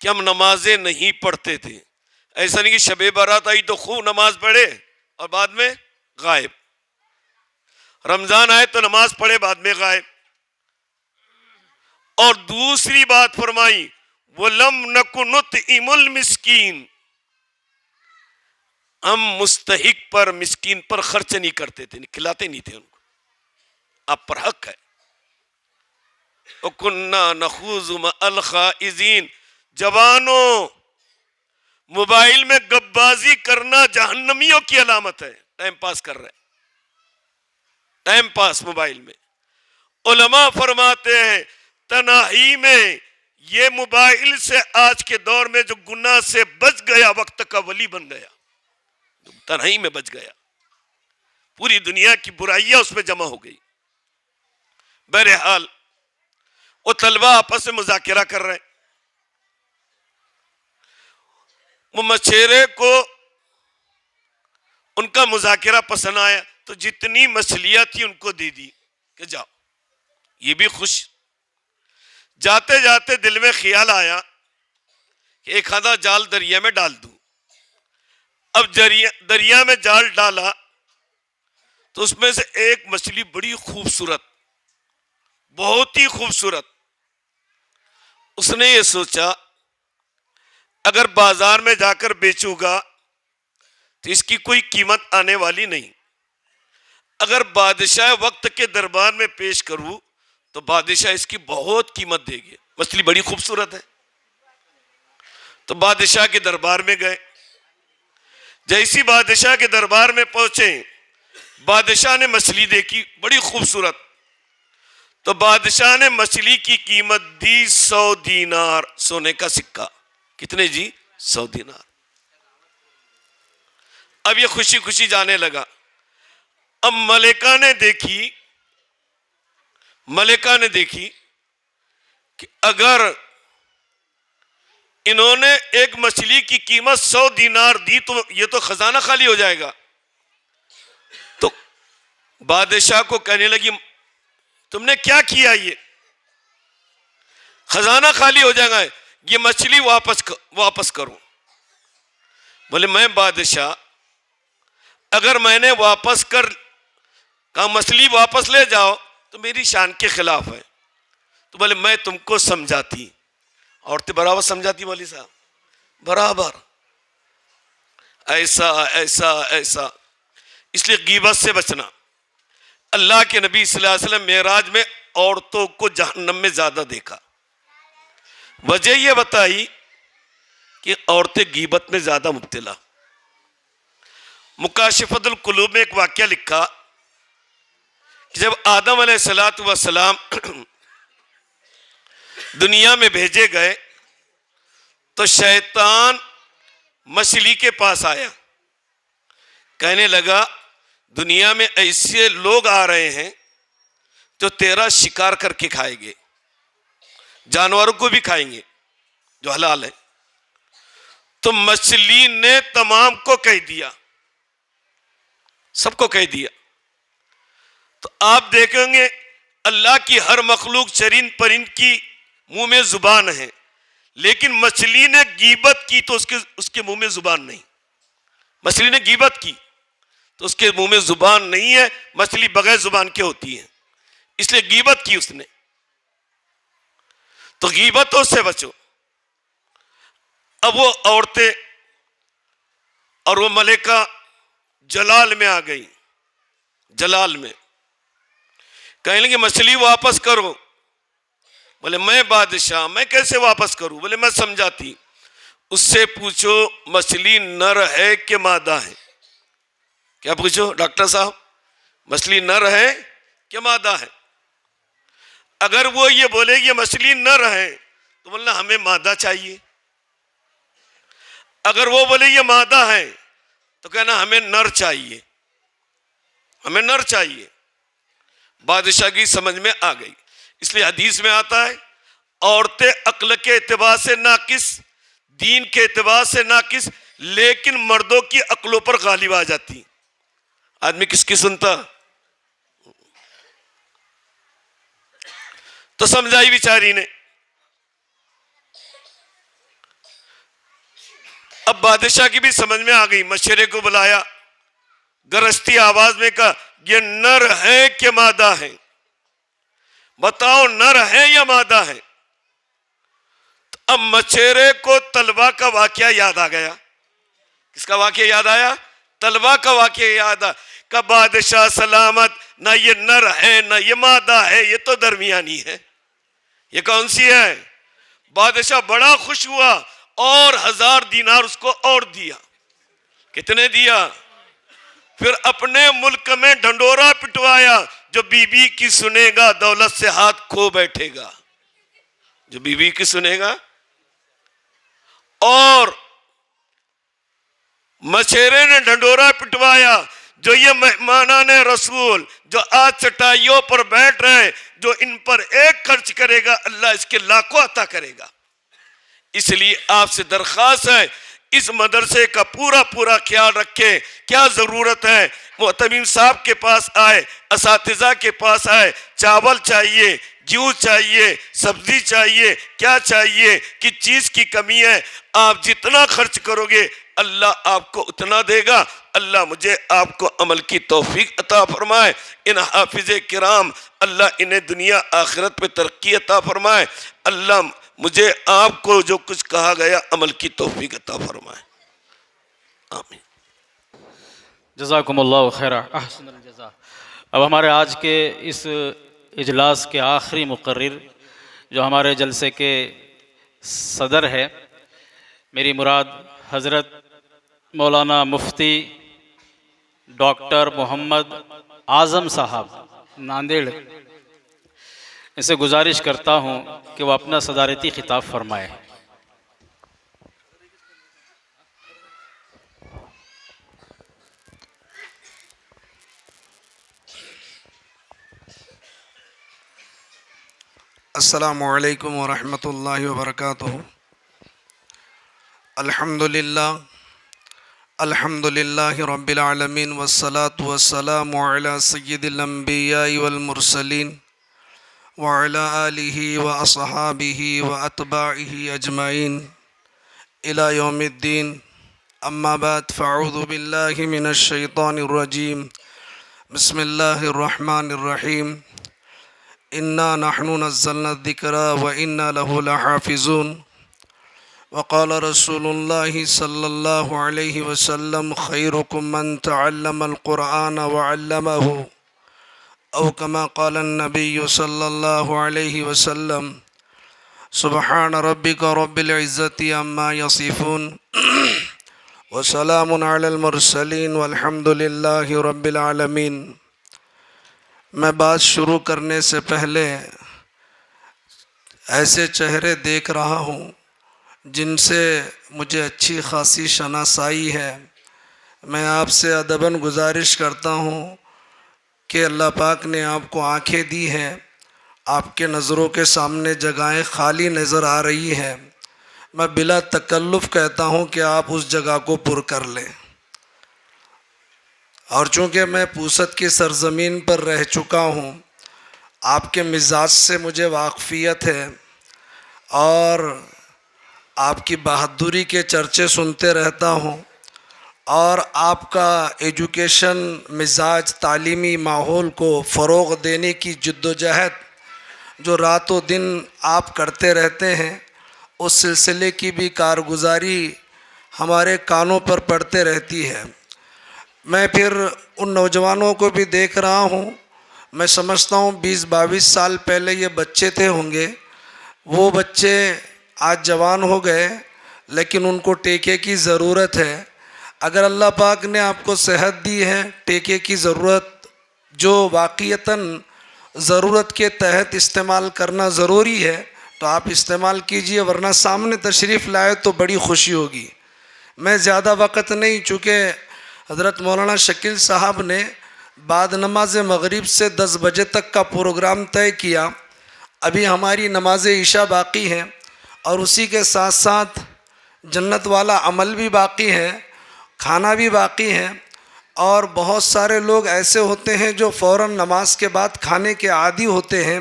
کہ ہم نمازیں نہیں پڑھتے تھے۔ ایسا نہیں کہ شب برات آئی تو خوب نماز پڑھے اور بعد میں غائب، رمضان آئے تو نماز پڑھے بعد میں غائب۔ اور دوسری بات فرمائی وَلَمْ نَكُ نُطْعِمُ الْمِسْكِينَ، ہم مستحق پر، مسکین پر خرچ نہیں کرتے تھے، کھلاتے نہیں تھے ان کو۔ آپ پر حق ہے۔ وَكُنَّا نَخُوضُ مَعَ الْخَائِضِينَ، جوانوں موبائل میں گپبازی کرنا جہنمیوں کی علامت ہے۔ ٹائم پاس کر رہے، ٹائم پاس موبائل میں۔ علماء فرماتے ہیں تنہائی میں یہ موبائل سے آج کے دور میں جو گناہ سے بچ گیا وقت کا ولی بن گیا، تنہائی میں بچ گیا، پوری دنیا کی برائیاں اس میں جمع ہو گئی۔ بہرحال وہ طلبہ آپس میں مذاکرہ کر رہے ہیں۔ وہ مچھیرے کو ان کا مذاکرہ پسند آیا تو جتنی مچھلیاں تھی ان کو دے دی کہ جاؤ۔ یہ بھی خوش۔ جاتے جاتے دل میں خیال آیا کہ ایک آدھا جال دریا میں ڈال دوں۔ اب دریا میں جال ڈالا تو اس میں سے ایک مچھلی بڑی خوبصورت، بہت ہی خوبصورت۔ اس نے یہ سوچا اگر بازار میں جا کر بیچوں گا تو اس کی کوئی قیمت آنے والی نہیں، اگر بادشاہ وقت کے دربار میں پیش کروں تو بادشاہ اس کی بہت قیمت دے گی، مچھلی بڑی خوبصورت ہے۔ تو بادشاہ کے دربار میں گئے۔ جیسی بادشاہ کے دربار میں پہنچے، بادشاہ نے مچھلی دیکھی بڑی خوبصورت، تو بادشاہ نے مچھلی کی قیمت دی 100 دینار، سونے کا سکہ۔ کتنے جی؟ 100 دینار۔ اب یہ خوشی خوشی جانے لگا۔ اب ملکہ نے دیکھی کہ اگر انہوں نے ایک مچھلی کی قیمت 100 دینار دی تو یہ تو خزانہ خالی ہو جائے گا۔ تو بادشاہ کو کہنے لگی تم نے کیا کیا؟ یہ خزانہ خالی ہو جائے گا، یہ مچھلی واپس کرو۔ بولے میں بادشاہ، اگر میں نے واپس کر کہا مچھلی واپس لے جاؤ تو میری شان کے خلاف ہے۔ تو بولے میں تم کو سمجھاتی، عورتیں برابر سمجھاتی مولوی صاحب، برابر ایسا ایسا ایسا۔ اس لیے غیبت سے بچنا۔ اللہ کے نبی صلی اللہ علیہ وسلم معراج میں عورتوں کو جہنم میں زیادہ دیکھا، وجہ یہ بتائی کہ عورتیں غیبت میں زیادہ مبتلا۔ مکاشفۃ القلوب میں ایک واقعہ لکھا کہ جب آدم علیہ السلام دنیا میں بھیجے گئے تو شیطان مچھلی کے پاس آیا، کہنے لگا دنیا میں ایسے لوگ آ رہے ہیں جو تیرا شکار کر کے کھائیں گے۔ جانوروں کو بھی کھائیں گے جو حلال ہے. تو مچھلی نے تمام کو کہہ دیا، سب کو کہہ دیا. تو آپ دیکھیں گے اللہ کی ہر مخلوق چرند پرند کی منہ میں زبان ہے، لیکن مچھلی نے غیبت کی تو اس کے منہ میں زبان نہیں. مچھلی نے غیبت کی تو اس کے منہ میں زبان نہیں ہے. مچھلی بغیر زبان کے ہوتی ہے، اس لیے غیبت کی اس نے. تو غیبتوں سے بچو. اب وہ عورتیں اور وہ ملکہ جلال میں آ گئی. جلال میں کہیں لگے مچھلی واپس کرو. بولے میں بادشاہ، میں کیسے واپس کروں؟ بولے میں سمجھاتی. اس سے پوچھو مچھلی نر ہے کہ مادہ ہے. کیا پوچھو ڈاکٹر صاحب؟ مچھلی نر ہے کہ مادہ ہے؟ اگر وہ یہ بولے یہ مچھلی نر ہے تو بولنا ہمیں مادہ چاہیے. اگر وہ بولے یہ مادہ ہے تو کہنا ہمیں نر چاہیے، ہمیں نر چاہیے. بادشاہ کی سمجھ میں آ گئی. اس لیے حدیث میں آتا ہے عورتیں عقل کے اعتبار سے ناقص، دین کے اعتبار سے ناقص، لیکن مردوں کی عقلوں پر غالب آ جاتی. آدمی کس کی سنتا؟ تو سمجھائی بیچاری نے. اب بادشاہ کی بھی سمجھ میں آ گئی. مشورے کو بلایا، گرجتی آواز میں کہا یہ نر ہے کہ مادہ ہے؟ بتاؤ نر ہے یا مادہ ہے؟ تو اب مچھیرے کو طلبہ کا واقعہ یاد آ گیا. کس کا واقعہ یاد آیا؟ طلبہ کا واقعہ یاد آیا. کہ بادشاہ سلامت، نہ یہ نر ہے نہ یہ مادہ ہے، یہ تو درمیانی ہے. یہ کون سی ہے؟ بادشاہ بڑا خوش ہوا اور 1000 دینار اس کو اور دیا. کتنے دیا؟ پھر اپنے ملک میں ڈھنڈورا پٹوایا، جو بی بی کی سنے گا دولت سے ہاتھ کھو بیٹھے گا. جو بی بی کی سنے گا. اور مچھیرے نے ڈھنڈورا پٹوایا، جو یہ مہمانان رسول جو آج چٹائیوں پر بیٹھ رہے، جو ان پر ایک خرچ کرے گا اللہ اس کے لاکھوں عطا کرے گا. اس لیے آپ سے درخواست ہے اس مدرسے کا پورا خیال رکھیں. کیا ضرورت ہے؟ معتمم صاحب کے پاس آئے، اساتذہ کے پاس آئے، چاول چاہیے، گیہوں چاہیے، سبزی چاہیے، کیا چاہیے؟ کس چیز کی کمی ہے؟ آپ جتنا خرچ کرو گے اللہ آپ کو اتنا دے گا. اللہ مجھے آپ کو عمل کی توفیق عطا فرمائے. ان حافظ کرام اللہ انہیں دنیا آخرت پہ ترقی عطا فرمائے. اللہ مجھے آپ کو جو کچھ کہا گیا عمل کی توفیق عطا فرمائے. آمین. جزاکم اللہ خیرہ، احسن الجزا. اب ہمارے آج کے اس اجلاس کے آخری مقرر جو ہمارے جلسے کے صدر ہے، میری مراد حضرت مولانا مفتی ڈاکٹر محمد اعظم صاحب ناندیڑ، ان سے گزارش کرتا ہوں کہ وہ اپنا صدارتی خطاب فرمائے. السلام علیکم ورحمۃ اللہ وبرکاتہ. الحمد للہ رب العالمین والصلاة والسلام علی سید الانبیاء والمرسلین وعلی آلہ واصحابہ واتباعہ اجمعین الی یوم الدین. اما بعد فاعوذ باللہ من الشیطان الرجیم. بسم اللہ الرحمن الرحیم. انا نحن نزلنا الذکر وانا له لحافظون. وقال رسول اللہ صلی اللہ علیہ وسلم خیرکم من تعلم القرآن وعلمہ او کما قال النبی صلی اللہ علیہ وسلم. سبحان ربک رب العزت عما یصفون وسلام علی المرسلین والحمد للہ رب العالمین. میں بات شروع کرنے سے پہلے ایسے چہرے دیکھ رہا ہوں جن سے مجھے اچھی خاصی شناسائی ہے. میں آپ سے ادباً گزارش کرتا ہوں کہ اللہ پاک نے آپ کو آنکھیں دی ہیں آپ کے نظروں کے سامنے جگہیں خالی نظر آ رہی ہیں، میں بلا تکلف کہتا ہوں کہ آپ اس جگہ کو پر کر لیں۔ اور چونکہ میں پوست کی سرزمین پر رہ چکا ہوں، آپ کے مزاج سے مجھے واقفیت ہے اور آپ کی بہادری کے چرچے سنتے رہتا ہوں، اور آپ کا ایجوکیشن مزاج تعلیمی ماحول کو فروغ دینے کی جد و جہد جو رات و دن آپ کرتے رہتے ہیں، اس سلسلے کی بھی کارگزاری ہمارے کانوں پر پڑتے رہتی ہے۔ میں پھر ان نوجوانوں کو بھی دیکھ رہا ہوں، میں سمجھتا ہوں 20-22 سال پہلے یہ بچے تھے ہوں گے، وہ بچے آج جوان ہو گئے، لیکن ان کو ٹیکے کی ضرورت ہے۔ اگر اللہ پاک نے آپ کو صحت دی ہے، ٹیکے کی ضرورت جو واقعتاً ضرورت کے تحت استعمال کرنا ضروری ہے تو آپ استعمال کیجئے، ورنہ سامنے تشریف لائے تو بڑی خوشی ہوگی۔ میں زیادہ وقت نہیں، چونکہ حضرت مولانا شکیل صاحب نے بعد نماز مغرب سے 10 بجے تک کا پروگرام طے کیا، ابھی ہماری نماز عشاء باقی ہے اور اسی کے ساتھ ساتھ جنت والا عمل بھی باقی ہے، کھانا بھی باقی ہے، اور بہت سارے لوگ ایسے ہوتے ہیں جو فوراً نماز کے بعد کھانے کے عادی ہوتے ہیں۔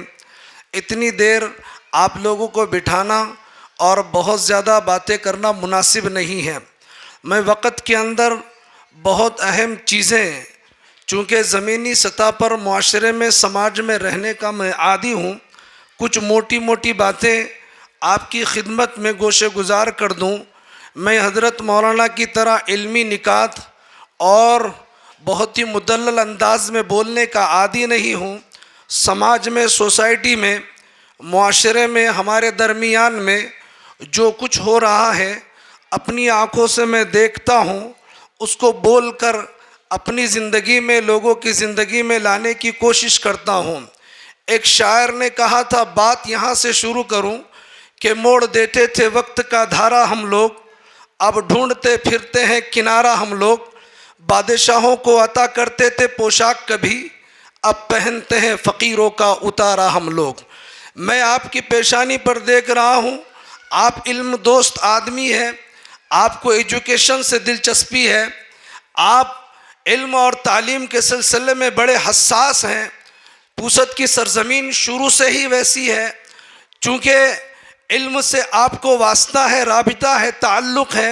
اتنی دیر آپ لوگوں کو بٹھانا اور بہت زیادہ باتیں کرنا مناسب نہیں ہے۔ میں وقت کے اندر بہت اہم چیزیں، چونکہ زمینی سطح پر معاشرے میں سماج میں رہنے کا میں عادی ہوں، کچھ موٹی موٹی باتیں آپ کی خدمت میں گوشے گزار کر دوں۔ میں حضرت مولانا کی طرح علمی نکات اور بہت ہی مدلل انداز میں بولنے کا عادی نہیں ہوں۔ سماج میں، سوسائٹی میں، معاشرے میں، ہمارے درمیان میں جو کچھ ہو رہا ہے اپنی آنکھوں سے میں دیکھتا ہوں، اس کو بول کر اپنی زندگی میں، لوگوں کی زندگی میں لانے کی کوشش کرتا ہوں۔ ایک شاعر نے کہا تھا، بات یہاں سے شروع کروں کہ موڑ دیتے تھے وقت کا دھارا ہم لوگ، اب ڈھونڈتے پھرتے ہیں کنارہ ہم لوگ، بادشاہوں کو عطا کرتے تھے پوشاک کبھی، اب پہنتے ہیں فقیروں کا اتارا ہم لوگ۔ میں آپ کی پیشانی پر دیکھ رہا ہوں، آپ علم دوست آدمی ہیں، آپ کو ایجوکیشن سے دلچسپی ہے، آپ علم اور تعلیم کے سلسلے میں بڑے حساس ہیں۔ پوست کی سرزمین شروع سے ہی ویسی ہے، چونکہ علم سے آپ کو واسطہ ہے، رابطہ ہے، تعلق ہے،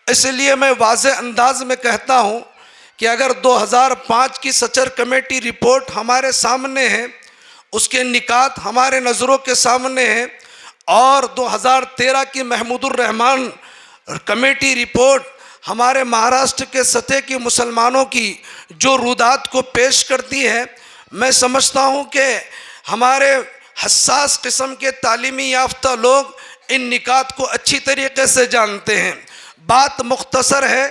اس لیے میں واضح انداز میں کہتا ہوں کہ اگر 2005 کی سچر کمیٹی رپورٹ ہمارے سامنے ہے، اس کے نکات ہمارے نظروں کے سامنے ہیں، اور 2013 کی محمود الرحمان کمیٹی رپورٹ ہمارے مہاراشٹر کے سطح کی مسلمانوں کی جو رودات کو پیش کرتی ہے، میں سمجھتا ہوں کہ ہمارے حساس قسم کے تعلیمی یافتہ لوگ ان نکات کو اچھی طریقے سے جانتے ہیں۔ بات مختصر ہے،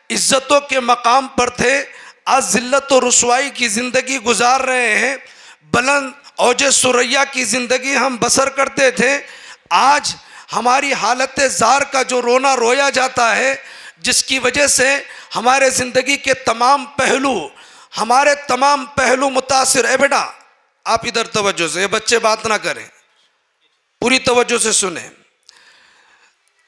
عزتوں کے مقام پر تھے، آج ذلت و رسوائی کی زندگی گزار رہے ہیں، بلند اوج ثریا کی زندگی ہم بسر کرتے تھے، آج ہماری حالت زار کا جو رونا رویا جاتا ہے، جس کی وجہ سے ہمارے زندگی کے تمام پہلو متاثر۔ اے بیٹا آپ ادھر توجہ سے، یہ بچے بات نہ کریں، پوری توجہ سے سنیں۔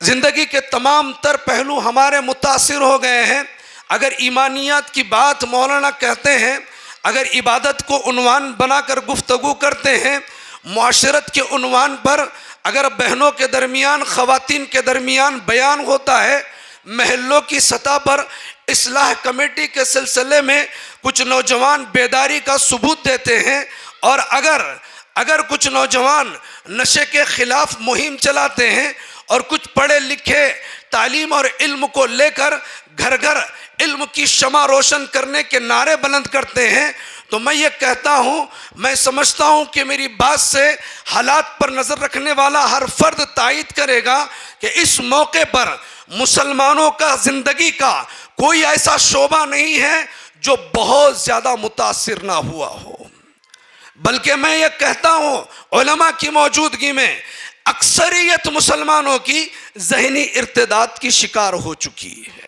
زندگی کے تمام تر پہلو ہمارے متاثر ہو گئے ہیں۔ اگر ایمانیات کی بات مولانا کہتے ہیں، اگر عبادت کو عنوان بنا کر گفتگو کرتے ہیں، معاشرت کے عنوان پر اگر بہنوں کے درمیان، خواتین کے درمیان بیان ہوتا ہے، محلوں کی سطح پر اصلاح کمیٹی کے سلسلے میں کچھ نوجوان بیداری کا ثبوت دیتے ہیں، اور اگر کچھ نوجوان نشے کے خلاف مہم چلاتے ہیں، اور کچھ پڑھے لکھے تعلیم اور علم کو لے کر گھر گھر علم کی شمع روشن کرنے کے نعرے بلند کرتے ہیں، تو میں یہ کہتا ہوں، میں سمجھتا ہوں کہ میری بات سے حالات پر نظر رکھنے والا ہر فرد تائید کرے گا کہ اس موقع پر مسلمانوں کا زندگی کا کوئی ایسا شعبہ نہیں ہے جو بہت زیادہ متاثر نہ ہوا ہو، بلکہ میں یہ کہتا ہوں علماء کی موجودگی میں اکثریت مسلمانوں کی ذہنی ارتداد کی شکار ہو چکی ہے،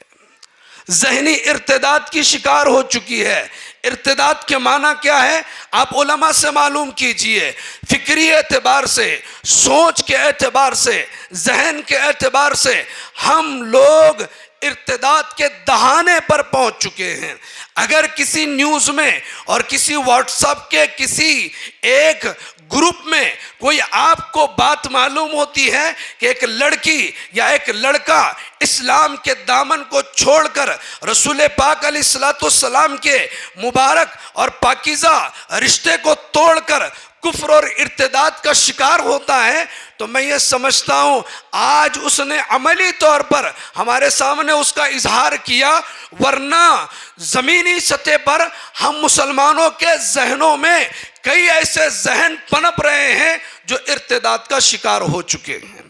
ذہنی ارتداد کی شکار ہو چکی ہے۔ ارتداد کے معنی کیا ہے؟ آپ علماء سے معلوم کیجئے۔ فکری اعتبار سے، سوچ کے اعتبار سے، ذہن کے اعتبار سے ہم لوگ ارتداد کے دہانے پر پہنچ چکے ہیں۔ اگر کسی نیوز میں اور کسی واٹس ایپ کے کسی ایک گروپ میں کوئی آپ کو بات معلوم ہوتی ہے کہ ایک لڑکی یا ایک لڑکا اسلام کے دامن کو چھوڑ کر رسول پاک علیہ السلام کے مبارک اور پاکیزہ رشتے کو توڑ کر کفر اور ارتداد کا شکار ہوتا ہے، تو میں یہ سمجھتا ہوں آج اس نے عملی طور پر ہمارے سامنے اس کا اظہار کیا، ورنہ زمینی سطح پر ہم مسلمانوں کے ذہنوں میں کئی ایسے ذہن پنپ رہے ہیں جو ارتداد کا شکار ہو چکے ہیں۔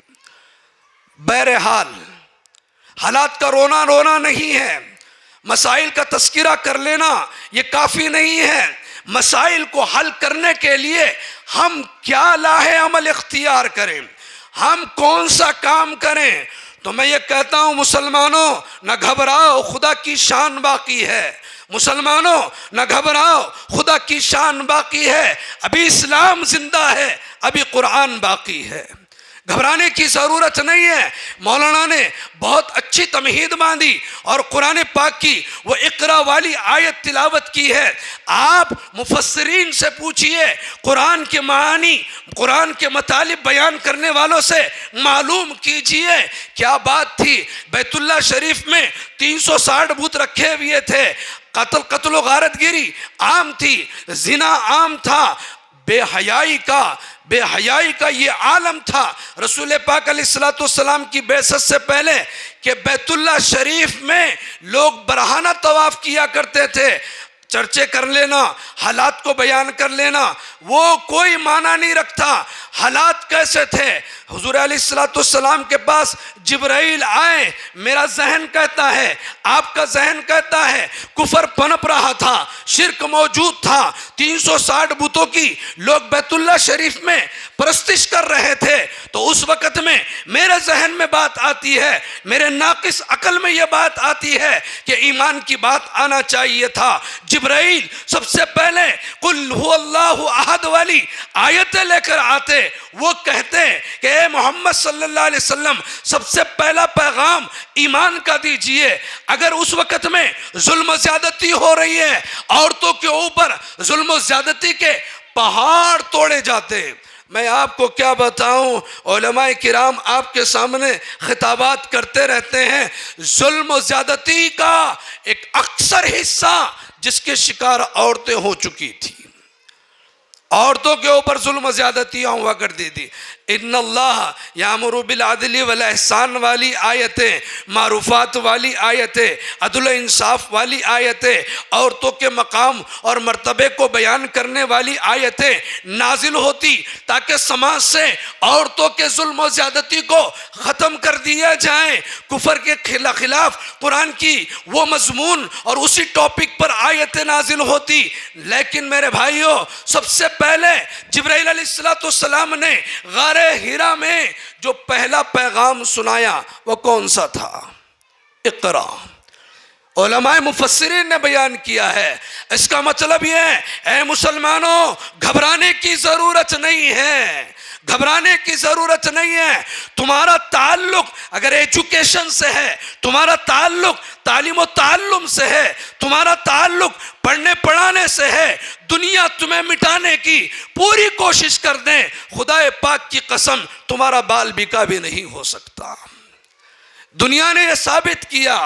بہرحال حالات کا رونا نہیں ہے، مسائل کا تذکرہ کر لینا یہ کافی نہیں ہے۔ مسائل کو حل کرنے کے لیے ہم کیا لاہے عمل اختیار کریں، ہم کون سا کام کریں؟ تو میں یہ کہتا ہوں مسلمانوں نہ گھبراؤ، خدا کی شان باقی ہے۔ مسلمانوں نہ گھبراؤ، خدا کی شان باقی ہے۔ ابھی اسلام زندہ ہے، ابھی قرآن باقی ہے، گھبرانے کی ضرورت نہیں ہے۔ مولانا نے بہت اچھی تمہید باندھی اور قرآن پاک کی وہ اقرا والی آیت تلاوت کی ہے۔ آپ مفسرین سے پوچھئے، قرآن کے معانی، قرآن کے مطالب بیان کرنے والوں سے معلوم کیجئے کیا بات تھی۔ بیت اللہ شریف میں 360 بت رکھے ہوئے تھے، قتل و غارت گیری عام تھی، زنا عام تھا، بے حیائی کا یہ عالم تھا۔ رسول پاک علیہ السلام کی بعثت سے پہلے کہ بیت اللہ شریف میں لوگ برہنہ طواف کیا کرتے تھے، چرچے کر لینا، حالات کو بیان کر لینا وہ کوئی معنی نہیں رکھتا۔ حالات کیسے تھے؟ حضور علیہ السلام کے پاس جبرائیل آئے، میرا ذہن کہتا ہے، آپ کا ذہن کہتا ہے کفر پنپ رہا تھا، شرک موجود تھا، 360 بتوں کی لوگ بیت اللہ شریف میں پرستش کر رہے تھے۔ تو اس وقت میں میرے ذہن میں بات آتی ہے، میرے ناقص عقل میں یہ بات آتی ہے کہ ایمان کی بات آنا چاہیے تھا۔ جبرائیل سب سے پہلے قل هو اللہ احد والی آیتیں لے کر آتے، وہ کہتے کہ اے محمد صلی اللہ علیہ وسلم سب سے پہلا پیغام ایمان کا دیجئے۔ اگر اس وقت میں ظلم و زیادتی ہو رہی ہے، عورتوں کے اوپر ظلم و زیادتی کے پہاڑ توڑے جاتے، میں آپ کو کیا بتاؤں، علماء کرام آپ کے سامنے خطابات کرتے رہتے ہیں۔ ظلم و زیادتی کا ایک اکثر حصہ جس کے شکار عورتیں ہو چکی تھی، عورتوں کے اوپر ظلم و زیادتیاں ہوا کرتی تھی۔ ان اللہ یامر بالعدل والاحسان والی آیتیں، معروفات والی آیتیں، عدل و انصاف والی آیتیں، عورتوں کے مقام اور مرتبے کو بیان کرنے والی آیتیں نازل ہوتی تاکہ سماج سے عورتوں کے ظلم و زیادتی کو ختم کر دیا جائیں۔ کفر کے خلاف قرآن کی وہ مضمون اور اسی ٹاپک پر آیتیں نازل ہوتی۔ لیکن میرے بھائیوں، سب سے پہلے جبرائیل علیہ السلام نے غار ہیرا میں جو پہلا پیغام سنایا وہ کون سا تھا؟ اقرا۔ علماء مفسرین نے بیان کیا ہے، اس کا مطلب یہ ہے اے مسلمانوں گھبرانے کی ضرورت نہیں ہے، گھبرانے کی ضرورت نہیں ہے۔ تمہارا تعلق اگر ایجوکیشن سے ہے، تمہارا تعلق تعلیم و تعلم سے ہے، تمہارا تعلق پڑھنے پڑھانے سے ہے، دنیا تمہیں مٹانے کی پوری کوشش کر دیں، خدا پاک کی قسم تمہارا بال بیکا بھی نہیں ہو سکتا۔ دنیا نے یہ ثابت کیا،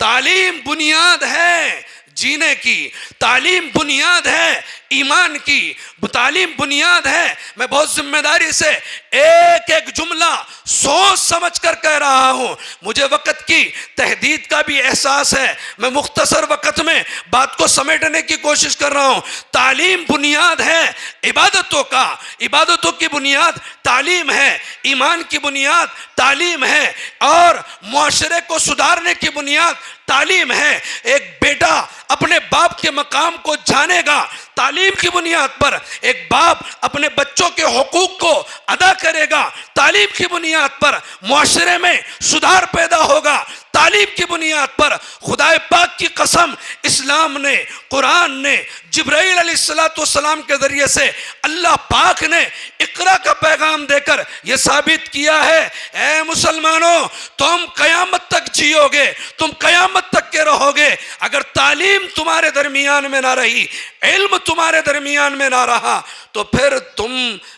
تعلیم بنیاد ہے جینے کی، تعلیم بنیاد ہے ایمان کی، تعلیم بنیاد ہے۔ میں بہت ذمہ داری سے ایک ایک جملہ سوچ سمجھ کر کہہ رہا ہوں، مجھے وقت کی تحدید کا بھی احساس ہے، میں مختصر وقت میں بات کو سمیٹنے کی کوشش کر رہا ہوں۔ تعلیم بنیاد ہے عبادتوں کا، عبادتوں کی بنیاد تعلیم ہے، ایمان کی بنیاد تعلیم ہے، اور معاشرے کو سدھارنے کی بنیاد تعلیم ہے۔ ایک بیٹا اپنے باپ کے مقام کو جانے گا تعلیم کی بنیاد پر، ایک باپ اپنے بچوں کے حقوق کو ادا کرے گا تعلیم کی بنیاد پر، معاشرے میں سدھار پیدا ہوگا تعلیم کی بنیاد پر خدا پاک کی قسم اسلام نے، قرآن نے، جبرائیل علیہ السلام کے ذریعے سے اللہ پاک نے اقرا کا پیغام دے کر یہ ثابت کیا ہے، اے مسلمانوں تم قیامت تک جیو گے، تم قیامت تک کے رہو گے، اگر تعلیم تمہارے درمیان میں نہ رہی، علم تمہارے درمیان میں نہ رہا، تو پھر تم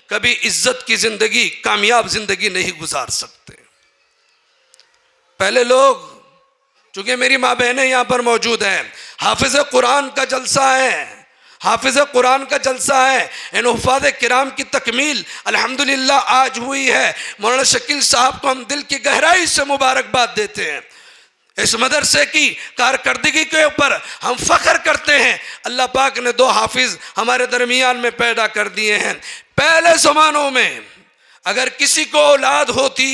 کبھی عزت کی زندگی، کامیاب زندگی نہیں گزار سکتے۔ پہلے لوگ، چونکہ میری ماں بہنیں یہاں پر موجود ہیں، حافظ قرآن کا جلسہ ہے، حافظ قرآن کا جلسہ ہے، ان حفاظ کرام کی تکمیل الحمدللہ آج ہوئی ہے۔ مولانا شکیل صاحب کو ہم دل کی گہرائی سے مبارکباد دیتے ہیں، اس مدرسے کی کارکردگی کے اوپر ہم فخر کرتے ہیں۔ اللہ پاک نے 2 حافظ ہمارے درمیان میں پیدا کر دیے ہیں۔ پہلے زمانوں میں اگر کسی کو اولاد ہوتی،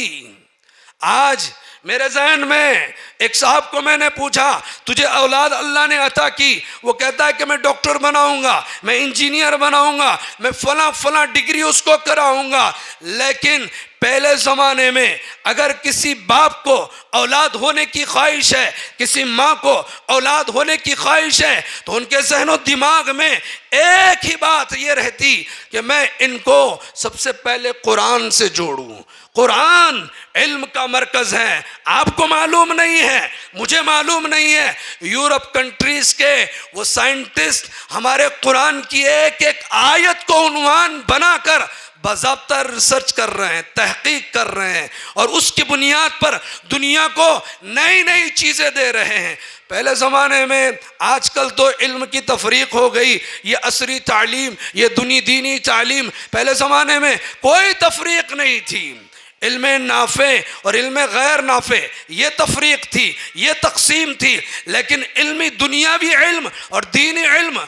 آج میرے ذہن میں ایک صاحب کو میں نے پوچھا تجھے اولاد اللہ نے عطا کی، وہ کہتا ہے کہ میں ڈاکٹر بناؤں گا، میں انجینئر بناؤں گا، میں فلاں ڈگری اس کو کراؤں گا۔ لیکن پہلے زمانے میں اگر کسی باپ کو اولاد ہونے کی خواہش ہے، کسی ماں کو اولاد ہونے کی خواہش ہے، تو ان کے ذہن و دماغ میں ایک ہی بات یہ رہتی کہ میں ان کو سب سے پہلے قرآن سے جوڑوں۔ قرآن علم کا مرکز ہے، آپ کو معلوم نہیں ہے، مجھے معلوم نہیں ہے، یورپ کنٹریز کے وہ سائنٹسٹ ہمارے قرآن کی ایک ایک آیت کو عنوان بنا کر باضابطہ ریسرچ کر رہے ہیں، تحقیق کر رہے ہیں، اور اس کی بنیاد پر دنیا کو نئی نئی چیزیں دے رہے ہیں۔ پہلے زمانے میں، آج کل تو علم کی تفریق ہو گئی، یہ عصری تعلیم، یہ دینی تعلیم، پہلے زمانے میں کوئی تفریق نہیں تھی، علم نافع اور علم غیر نافع یہ تفریق تھی، یہ تقسیم تھی۔ لیکن علمی دنیاوی علم اور دینی علم،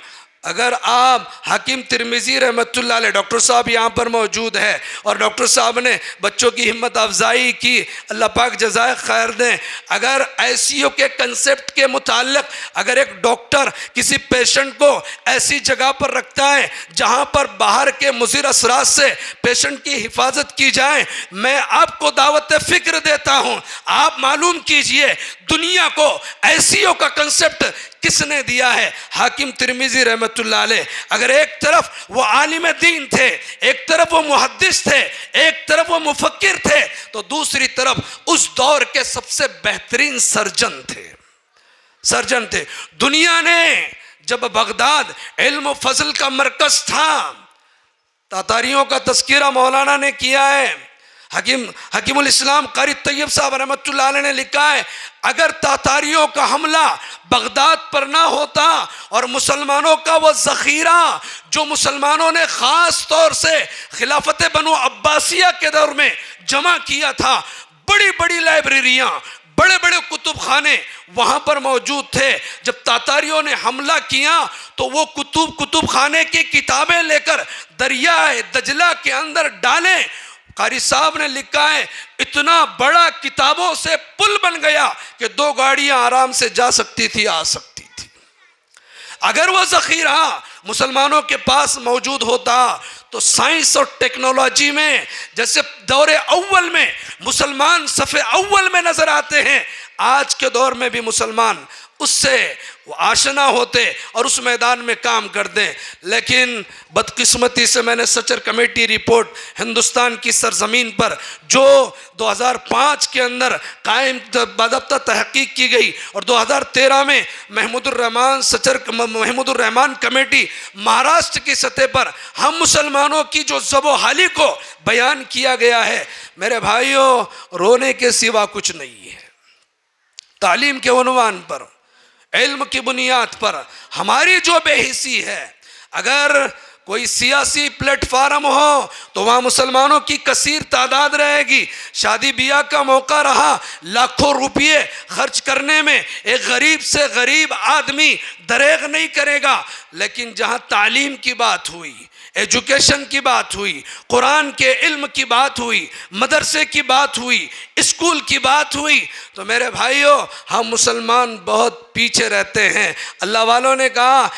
اگر آپ حکیم ترمذی رحمۃ اللہ علیہ، ڈاکٹر صاحب یہاں پر موجود ہے، اور ڈاکٹر صاحب نے بچوں کی ہمت افزائی کی، اللہ پاک جزائے خیر دیں۔ اگر ICU کے کنسیپٹ کے متعلق اگر ایک ڈاکٹر کسی پیشنٹ کو ایسی جگہ پر رکھتا ہے جہاں پر باہر کے مضر اثرات سے پیشنٹ کی حفاظت کی جائے، میں آپ کو دعوت فکر دیتا ہوں، آپ معلوم کیجئے دنیا کو ICU کا کنسیپٹ کس نے دیا ہے؟ حاکم ترمذی رحمۃ اللہ علیہ۔ اگر ایک طرف وہ عالم دین تھے، ایک طرف وہ محدث تھے، ایک طرف وہ مفکر تھے، تو دوسری طرف اس دور کے سب سے بہترین سرجن تھے۔ دنیا نے جب بغداد علم و فضل کا مرکز تھا، تاتاریوں کا تذکرہ مولانا نے کیا ہے، حکیم الاسلام قاری طیب صاحب رحمۃ اللہ علیہ نے لکھا ہے، اگر تاتاریوں کا حملہ بغداد پر نہ ہوتا اور مسلمانوں کا وہ ذخیرہ جو مسلمانوں نے خاص طور سے خلافت بنو عباسیہ کے دور میں جمع کیا تھا، بڑی بڑی لائبریریاں، بڑے بڑے کتب خانے وہاں پر موجود تھے، جب تاتاریوں نے حملہ کیا تو وہ کتب خانے کی کتابیں لے کر دریائے دجلہ کے اندر ڈالیں۔ قاری صاحب نے لکھا ہے اتنا بڑا کتابوں سے پل بن گیا کہ 2 گاڑیاں آرام سے جا سکتی تھی، آ سکتی تھی۔ اگر وہ ذخیرہ مسلمانوں کے پاس موجود ہوتا تو سائنس اور ٹیکنالوجی میں جیسے دور اول میں مسلمان صف اول میں نظر آتے ہیں، آج کے دور میں بھی مسلمان اس سے آشنا ہوتے اور اس میدان میں کام کر دیں۔ لیکن بدقسمتی سے میں نے سچر کمیٹی رپورٹ ہندوستان کی سرزمین پر جو 2005 کے اندر قائم باضابطہ تحقیق کی گئی اور 2013 میں محمود الرحمان کمیٹی مہاراشٹر کی سطح پر ہم مسلمانوں کی جو ذب و حالی کو بیان کیا گیا ہے، میرے بھائیوں رونے کے سوا کچھ نہیں ہے۔ تعلیم کے عنوان پر، علم کی بنیاد پر ہماری جو بے حسی ہے، اگر کوئی سیاسی پلیٹ فارم ہو تو وہاں مسلمانوں کی کثیر تعداد رہے گی، شادی بیاہ کا موقع رہا، لاکھوں روپیے خرچ کرنے میں ایک غریب سے غریب آدمی دریغ نہیں کرے گا۔ لیکن جہاں تعلیم کی بات ہوئی، ایجوکیشن کی بات ہوئی، قرآن کے علم کی بات ہوئی، مدرسے کی بات ہوئی، اسکول کی بات ہوئی، تو میرے بھائیوں ہم مسلمان بہت پیچھے رہتے ہیں۔ اللہ والوں نے کہا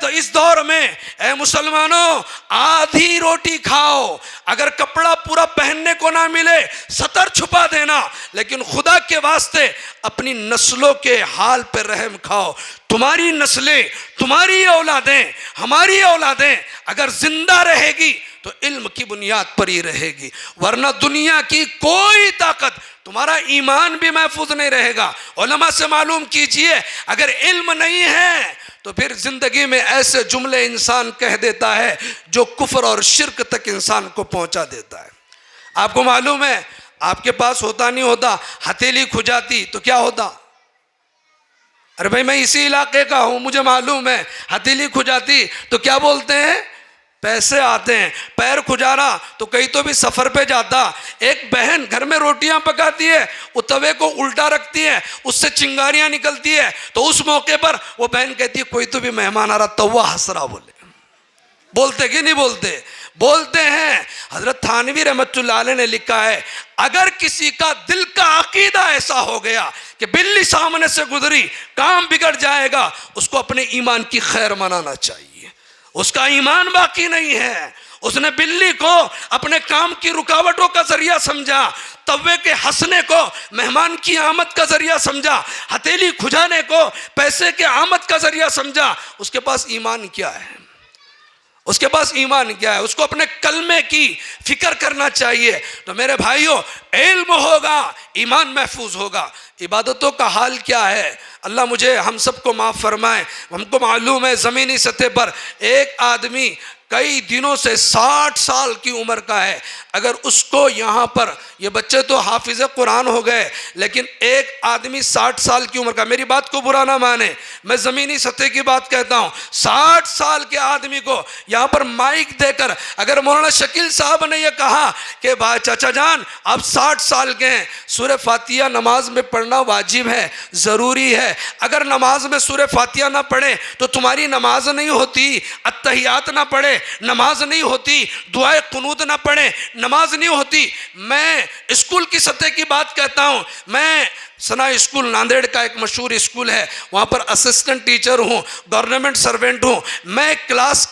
اس دور میں اے مسلمانوں آدھی روٹی کھاؤ، اگر کپڑا پورا پہننے کو نہ ملے سطر چھپا دینا، لیکن خدا کے واسطے اپنی نسلوں کے حال پہ رحم کھاؤ۔ تمہاری نسلیں، تمہاری اولادیں، ہماری اولادیں اگر زندہ رہے گی تو علم کی بنیاد پر ہی رہے گی، ورنہ دنیا کی کوئی طاقت، تمہارا ایمان بھی محفوظ نہیں رہے گا۔ علماء سے معلوم کیجئے اگر علم نہیں ہے تو پھر زندگی میں ایسے جملے انسان کہہ دیتا ہے جو کفر اور شرک تک انسان کو پہنچا دیتا ہے۔ آپ کو معلوم ہے آپ کے پاس ہوتا نہیں ہوتا، ہتھیلی کھجاتی تو کیا ہوتا؟ ارے بھائی میں اسی علاقے کا ہوں، مجھے معلوم ہے، ہتھیلی کھجاتی تو کیا بولتے ہیں؟ پیسے آتے ہیں۔ پیر کھجارا تو کہیں تو بھی سفر پہ جاتا۔ ایک بہن گھر میں روٹیاں پکاتی ہے، وہ توے کو الٹا رکھتی ہے، اس سے چنگاریاں نکلتی ہے، تو اس موقع پر وہ بہن کہتی ہے کوئی تو بھی مہمان آ رہا، توا ہنس رہا۔ بولتے کہ نہیں بولتے؟ بولتے ہیں۔ حضرت تھانوی رحمت اللہ علیہ نے لکھا ہے اگر کسی کا دل کا عقیدہ ایسا ہو گیا کہ بلی سامنے سے گزری کام بگڑ جائے گا، اس کو اپنے ایمان کی خیر منانا چاہیے۔ اس کا ایمان باقی نہیں ہے، اس نے بلی کو اپنے کام کی رکاوٹوں کا ذریعہ سمجھا، توے کے ہنسنے کو مہمان کی آمد کا ذریعہ سمجھا، ہتھیلی کھجانے کو پیسے کے آمد کا ذریعہ سمجھا۔ اس کے پاس ایمان کیا ہے؟ اس کے پاس ایمان کیا ہے؟ اس کو اپنے کلمے کی فکر کرنا چاہیے۔ تو میرے بھائیوں علم ہوگا ایمان محفوظ ہوگا۔ عبادتوں کا حال کیا ہے؟ اللہ مجھے ہم سب کو معاف فرمائے۔ ہم کو معلوم ہے زمینی سطح پر ایک آدمی کئی دنوں سے 60 سال کی عمر کا ہے، اگر اس کو یہاں پر، یہ بچے تو حافظ قرآن ہو گئے، لیکن ایک آدمی 60 سال کی عمر کا، میری بات کو برا نہ مانے، میں زمینی سطح کی بات کہتا ہوں، 60 سال کے آدمی کو یہاں پر مائک دے کر اگر مولانا شکیل صاحب نے یہ کہا کہ بھائی چچا جان آپ 60 سال کے ہیں، سورہ فاتحہ نماز میں پڑھنا واجب ہے، ضروری ہے، اگر نماز میں سورہ فاتحہ نہ پڑھے تو تمہاری نماز نہیں ہوتی، اتحیات نہ پڑھے نماز نہیں ہوتی، دعائے قنوت نہ پڑھے نماز نہیں ہوتی۔ میں اسکول کی سطح کی بات کہتا ہوں، میں سنا اسکول ناندیڑ کا ایک مشہور اسکول ہے، وہاں پر اسسٹنٹ ٹیچر ہوں، گورنمنٹ سرونٹ ہوں، میں کلاس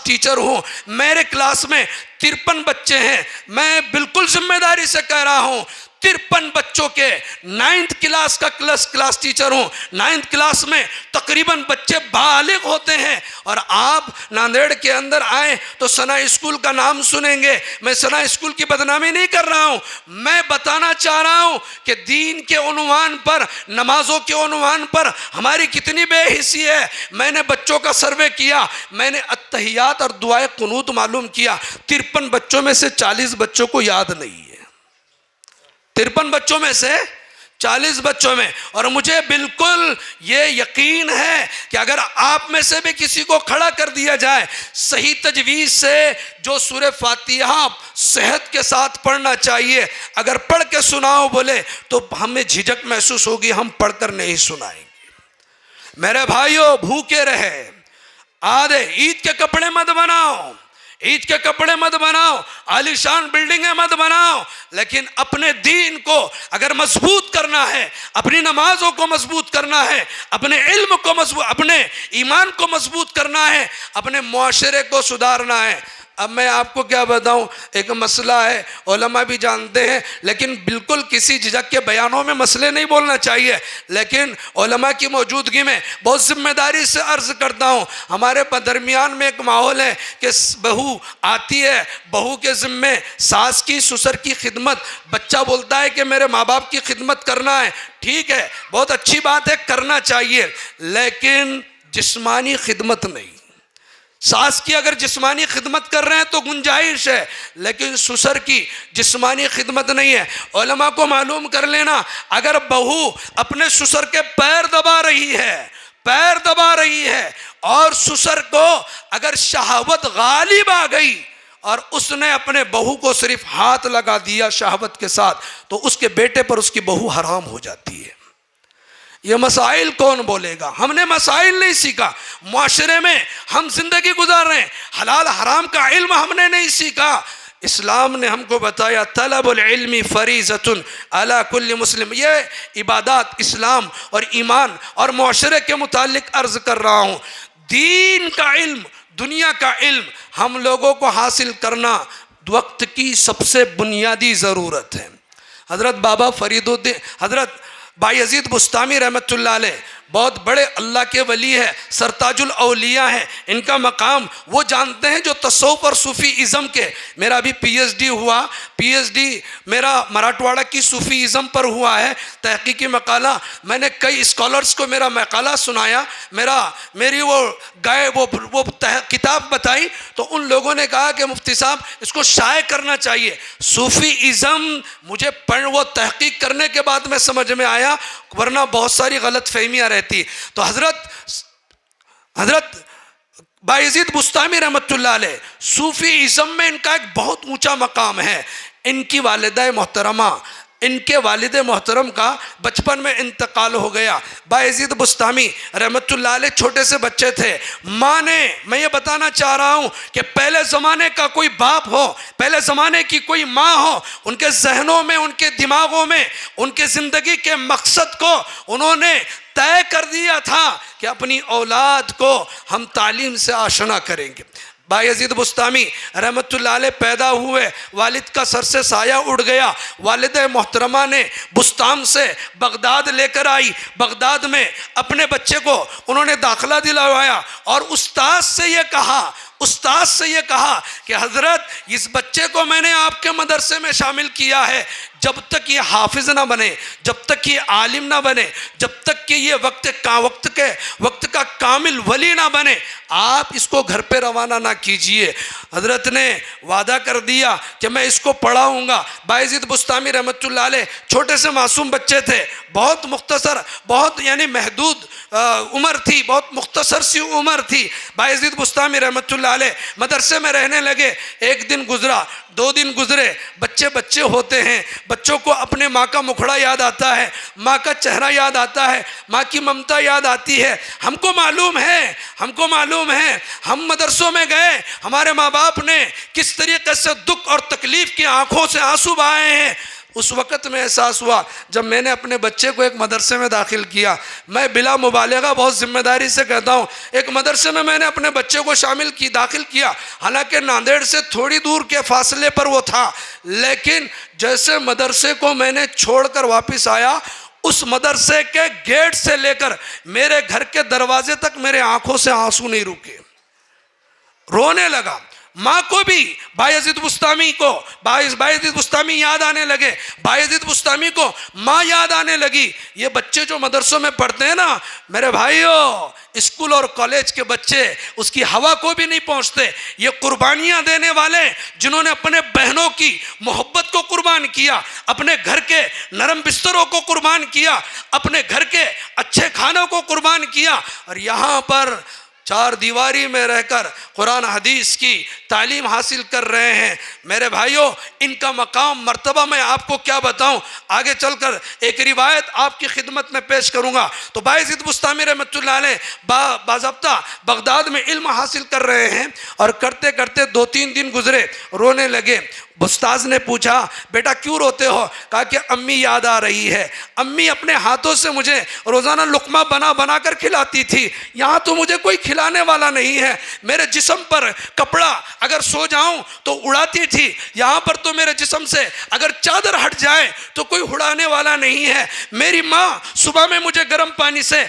ٹیچر ہوں، میرے کلاس میں 53 بچے ہیں، میں بالکل ذمہ داری سے کہہ رہا ہوں 53 بچوں کے 9th کلاس کا کلاس ٹیچر ہوں۔ 9th کلاس میں تقریباً بچے بالغ ہوتے ہیں، اور آپ ناندیڑ کے اندر آئیں تو سنا اسکول کا نام سنیں گے۔ میں سنا اسکول کی بدنامی نہیں کر رہا ہوں، میں بتانا چاہ رہا ہوں کہ دین کے عنوان پر، نمازوں کے عنوان پر ہماری کتنی بے حسی ہے۔ میں نے بچوں کا سروے کیا، میں نے اتحیات اور دعائے قنوت معلوم کیا، 53 بچوں میں سے 40 بچوں کو یاد نہیں ہے، 53 بچوں میں سے 40 بچوں میں۔ اور مجھے بالکل یہ یقین ہے کہ اگر آپ میں سے بھی کسی کو کھڑا کر دیا جائے صحیح تجویز سے، جو سورہ فاتحہ صحت کے ساتھ پڑھنا چاہیے، اگر پڑھ کے سناؤ بولے تو ہمیں جھجک محسوس ہوگی، ہم پڑھ کر نہیں سنائیں گے۔ میرے بھائیوں بھوکے رہے، آدھے عید کے کپڑے مت بناؤ، عید کے کپڑے مت بناؤ، عالیشان بلڈنگیں مت بناؤ، لیکن اپنے دین کو اگر مضبوط کرنا ہے، اپنی نمازوں کو مضبوط کرنا ہے، اپنے علم کو مضبوط، اپنے ایمان کو مضبوط کرنا ہے، اپنے معاشرے کو سدھارنا ہے۔ اب میں آپ کو کیا بتاؤں، ایک مسئلہ ہے، علماء بھی جانتے ہیں، لیکن بالکل کسی جھجک کے بیانوں میں مسئلے نہیں بولنا چاہیے، لیکن علماء کی موجودگی میں بہت ذمہ داری سے عرض کرتا ہوں، ہمارے درمیان میں ایک ماحول ہے کہ بہو آتی ہے، بہو کے ذمے ساس کی، سسر کی خدمت، بچہ بولتا ہے کہ میرے ماں باپ کی خدمت کرنا ہے، ٹھیک ہے بہت اچھی بات ہے، کرنا چاہیے، لیکن جسمانی خدمت نہیں۔ ساس کی اگر جسمانی خدمت کر رہے ہیں تو گنجائش ہے، لیکن سسر کی جسمانی خدمت نہیں ہے۔ علماء کو معلوم کر لینا، اگر بہو اپنے سسر کے پیر دبا رہی ہے اور سسر کو اگر شہوت غالب آ گئی اور اس نے اپنے بہو کو صرف ہاتھ لگا دیا شہوت کے ساتھ، تو اس کے بیٹے پر اس کی بہو حرام ہو جاتی ہے۔ یہ مسائل کون بولے گا؟ ہم نے مسائل نہیں سیکھا، معاشرے میں ہم زندگی گزار رہے ہیں، حلال حرام کا علم ہم نے نہیں سیکھا۔ اسلام نے ہم کو بتایا طلب العلم فریضۃ علی کل مسلم۔ یہ عبادات اسلام اور ایمان اور معاشرے کے متعلق عرض کر رہا ہوں۔ دین کا علم، دنیا کا علم ہم لوگوں کو حاصل کرنا وقت کی سب سے بنیادی ضرورت ہے۔ حضرت بابا فرید الدین، حضرت بایزید بستامی رحمۃ اللہ علیہ بہت بڑے اللہ کے ولی ہے، سرتاج الاولیاء ہیں۔ ان کا مقام وہ جانتے ہیں جو تصوف اور صوفی ازم کے۔ میرا بھی پی ایچ ڈی ہوا، پی ایچ ڈی میرا مراٹھواڑہ کی صوفی ازم پر ہوا ہے، تحقیقی مقالہ۔ میں نے کئی اسکالرز کو میرا مقالہ سنایا، میری وہ گائے وہ کتاب بتائی، تو ان لوگوں نے کہا کہ مفتی صاحب اس کو شائع کرنا چاہیے۔ صوفی ازم مجھے وہ تحقیق کرنے کے بعد میں سمجھ میں آیا، ورنہ بہت ساری غلط فہمیاں رہتی۔ تو حضرت بایزید بستامی رحمۃ اللہ علیہ صوفی ازم میں ان کا ایک بہت اونچا مقام ہے۔ ان کی والدہ محترمہ، ان کے والد محترم کا بچپن میں انتقال ہو گیا۔ بایزید بستامی رحمت اللہ علیہ چھوٹے سے بچے تھے۔ ماں نے، میں یہ بتانا چاہ رہا ہوں کہ پہلے زمانے کا کوئی باپ ہو، پہلے زمانے کی کوئی ماں ہو، ان کے ذہنوں میں، ان کے دماغوں میں، ان کے زندگی کے مقصد کو انہوں نے طے کر دیا تھا کہ اپنی اولاد کو ہم تعلیم سے آشنا کریں گے۔ بایزید بستامی رحمت اللہ علیہ پیدا ہوئے، والد کا سر سے سایہ اڑ گیا۔ والد محترمہ نے بستام سے بغداد لے کر آئی، بغداد میں اپنے بچے کو انہوں نے داخلہ دلوایا، اور استاد سے یہ کہا کہ حضرت اس بچے کو میں نے آپ کے مدرسے میں شامل کیا ہے، جب تک یہ حافظ نہ بنے، جب تک یہ عالم نہ بنے، جب تک کہ یہ وقت کا کامل ولی نہ بنے، آپ اس کو گھر پہ روانہ نہ کیجئے۔ حضرت نے وعدہ کر دیا کہ میں اس کو پڑھاؤں گا۔ بایزید بستامی رحمت اللہ علیہ چھوٹے سے معصوم بچے تھے، بہت مختصر، بہت یعنی محدود عمر تھی، بہت مختصر سی عمر تھی۔ بایزید بستامی رحمت اللہ علیہ مدرسے میں رہنے لگے۔ ایک دن گزرا، 2 دن گزرے، بچے ہوتے ہیں، بچوں کو اپنے ماں کا مکھڑا یاد آتا ہے، ماں کا چہرہ یاد آتا ہے، ماں کی ممتا یاد آتی ہے۔ ہم کو معلوم ہے ہم مدرسوں میں گئے، ہمارے ماں باپ نے کس طریقے سے دکھ اور تکلیف کی آنکھوں سے آنسو بہائے ہیں۔ اس وقت میں احساس ہوا جب میں نے اپنے بچے کو ایک مدرسے میں داخل کیا، میں بلا مبالغہ بہت ذمہ داری سے کہتا ہوں، ایک مدرسے میں نے اپنے بچے کو داخل کیا، حالانکہ ناندیڑ سے تھوڑی دور کے فاصلے پر وہ تھا، لیکن جیسے مدرسے کو میں نے چھوڑ کر واپس آیا، اس مدرسے کے گیٹ سے لے کر میرے گھر کے دروازے تک میرے آنکھوں سے آنسو نہیں رکے، رونے لگا۔ ماں کو بھی بایزید بستامی یاد آنے لگے، بایزید بستامی کو ماں یاد آنے لگی۔ یہ بچے جو مدرسوں میں پڑھتے ہیں نا میرے بھائیوں، اسکول اور کالج کے بچے اس کی ہوا کو بھی نہیں پہنچتے۔ یہ قربانیاں دینے والے جنہوں نے اپنے بہنوں کی محبت کو قربان کیا، اپنے گھر کے نرم بستروں کو قربان کیا، اپنے گھر کے اچھے کھانوں کو قربان کیا، اور یہاں پر 4 دیواری میں رہ کر قرآن حدیث کی تعلیم حاصل کر رہے ہیں۔ میرے بھائیوں، ان کا مقام مرتبہ میں آپ کو کیا بتاؤں، آگے چل کر ایک روایت آپ کی خدمت میں پیش کروں گا۔ تو بایزید بستامی رحمت اللہ علیہ باضابطہ بغداد میں علم حاصل کر رہے ہیں، اور کرتے کرتے 2-3 دن گزرے، رونے لگے۔ استاذ نے پوچھا بیٹا کیوں روتے ہو؟ کہا کہ امی یاد آ رہی ہے، امی اپنے ہاتھوں سے مجھے روزانہ لقمہ بنا کر کھلاتی تھی، یہاں تو مجھے کوئی کھلانے والا نہیں ہے، میرے جسم پر کپڑا اگر سو جاؤں تو اڑاتی تھی، یہاں پر تو میرے جسم سے اگر چادر ہٹ جائے تو کوئی اڑانے والا نہیں ہے، میری ماں صبح میں مجھے گرم پانی سے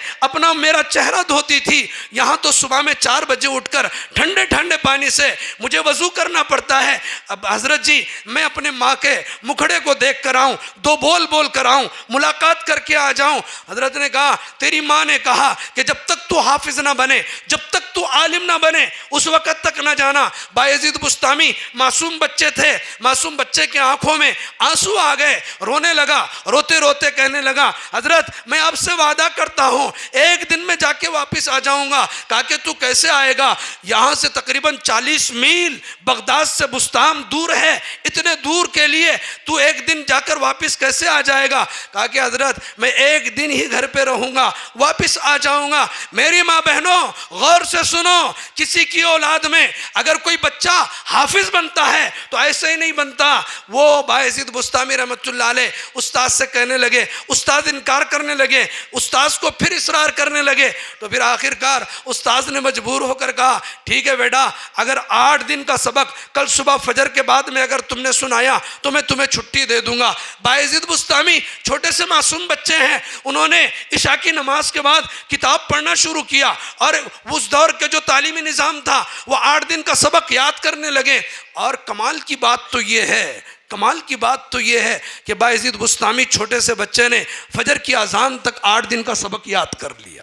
میرا چہرہ دھوتی تھی، یہاں تو صبح میں 4 بجے اٹھ کر ٹھنڈے پانی سے مجھے وضو کرنا پڑتا ہے۔ اب حضرت جی میں اپنے ماں کے مکھڑے کو دیکھ کر آؤں، 2 بول کر آؤں، ملاقات کر کے آ جاؤں۔ حضرت نے کہا تیری ماں نے کہا کہ جب تک تو حافظ نہ بنے، جب جب تک تو عالم نہ بنے اس وقت تک نہ جانا۔ بایزید بسطامی معصوم بچے تھے، معصوم بچے کے آنکھوں میں آنسو آ گئے، رونے لگا، روتے روتے کہنے لگا حضرت میں آپ سے وعدہ کرتا ہوں ایک دن میں جا کے واپس آ جاؤں گا۔ کہا کہ تو کیسے آئے گا؟ یہاں سے تقریباً 40 میل بغداد سے بسطام دور ہے، اتنے دور کے لیے تو ایک دن جا کر واپس کیسے آ جائے گا؟ کہا کہ حضرت میں ایک دن ہی گھر پہ رہوں گا، واپس آ جاؤں گا۔ میری ماں بہنوں غور سے سنو، کسی کی اولاد میں اگر کوئی بچہ حافظ بنتا ہے تو ایسے ہی نہیں بنتا۔ وہ بایزید بسطامی رحمۃ اللہ علیہ استاد سے کہنے لگے، استاد انکار کرنے لگے، استاد کو پھر اصرار کرنے لگے، تو پھر آخر کار استاد نے مجبور ہو کر کہا ٹھیک ہے بیٹا، اگر 8 دن کا سبق کل صبح فجر کے بعد میں اگر تم نے سنایا تو میں تمہیں چھٹی دے دوں گا۔ بایزید بسطامی چھوٹے سے معصوم بچے ہیں، انہوں نے عشاء کی نماز کے بعد کتاب پڑھنا شروع کیا اور اس دور کے جو تعلیمی نظام تھا وہ 8 دن کا سبق یاد کرنے لگے۔ اور کمال کی بات تو یہ ہے، کمال کی بات تو یہ ہے کہ بایزید بسطامی چھوٹے سے بچے نے فجر کی اذان تک 8 دن کا سبق یاد کر لیا۔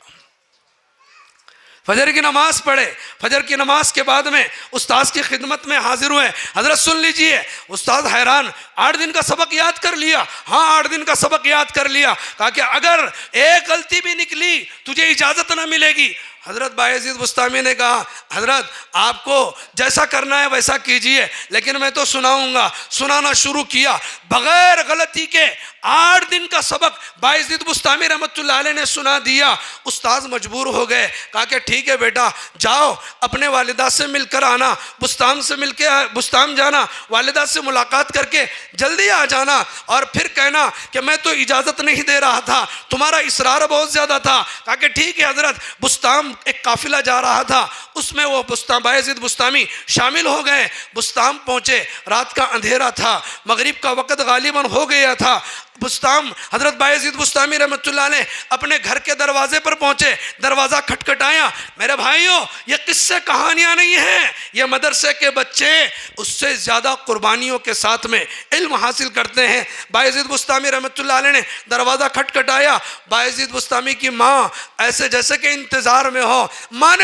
فجر کی نماز پڑھے، فجر کی نماز کے بعد میں استاذ کی خدمت میں حاضر ہوئے، حضرت سن لیجئے۔ استاذ حیران، 8 دن کا سبق یاد کر لیا؟ ہاں 8 دن کا سبق یاد کر لیا۔ کہا کہ اگر ایک غلطی بھی نکلی تجھے اجازت نہ ملے گی۔ حضرت بایزید بسطامی نے کہا حضرت آپ کو جیسا کرنا ہے ویسا کیجئے، لیکن میں تو سناؤں گا۔ سنانا شروع کیا، بغیر غلطی کے 8 دن کا سبق بایزید بسطامی رحمۃ اللہ علیہ نے سنا دیا۔ استاذ مجبور ہو گئے، کہا کہ ٹھیک ہے بیٹا جاؤ اپنے والدہ سے مل کر آنا، بسطام سے مل کے بسطام جانا، والدہ سے ملاقات کر کے جلدی آ جانا، اور پھر کہنا کہ میں تو اجازت نہیں دے رہا تھا، تمہارا اصرار بہت زیادہ تھا۔ کہا کہ ٹھیک ہے حضرت۔ بسطام ایک قافلہ جا رہا تھا، اس میں وہ بایزید بسطامی شامل ہو گئے۔ بسطام پہنچے، رات کا اندھیرا تھا، مغرب کا وقت غالباً ہو گیا تھا۔ بسطام حضرت بایزید بسطامی رحمۃ اللہ علیہ اپنے گھر کے دروازے پر پہنچے، دروازہ کھٹکھٹایا۔ میرے بھائیوں یہ قصے کہانیاں نہیں ہیں، یہ مدرسے کے بچے اس سے زیادہ قربانیوں کے ساتھ میں علم حاصل کرتے ہیں۔ بایزید بسطامی رحمۃ اللہ علیہ نے دروازہ کھٹکھٹایا، بایزید بسطامی کی ماں ایسے جیسے کہ انتظار میں ہو۔ ماں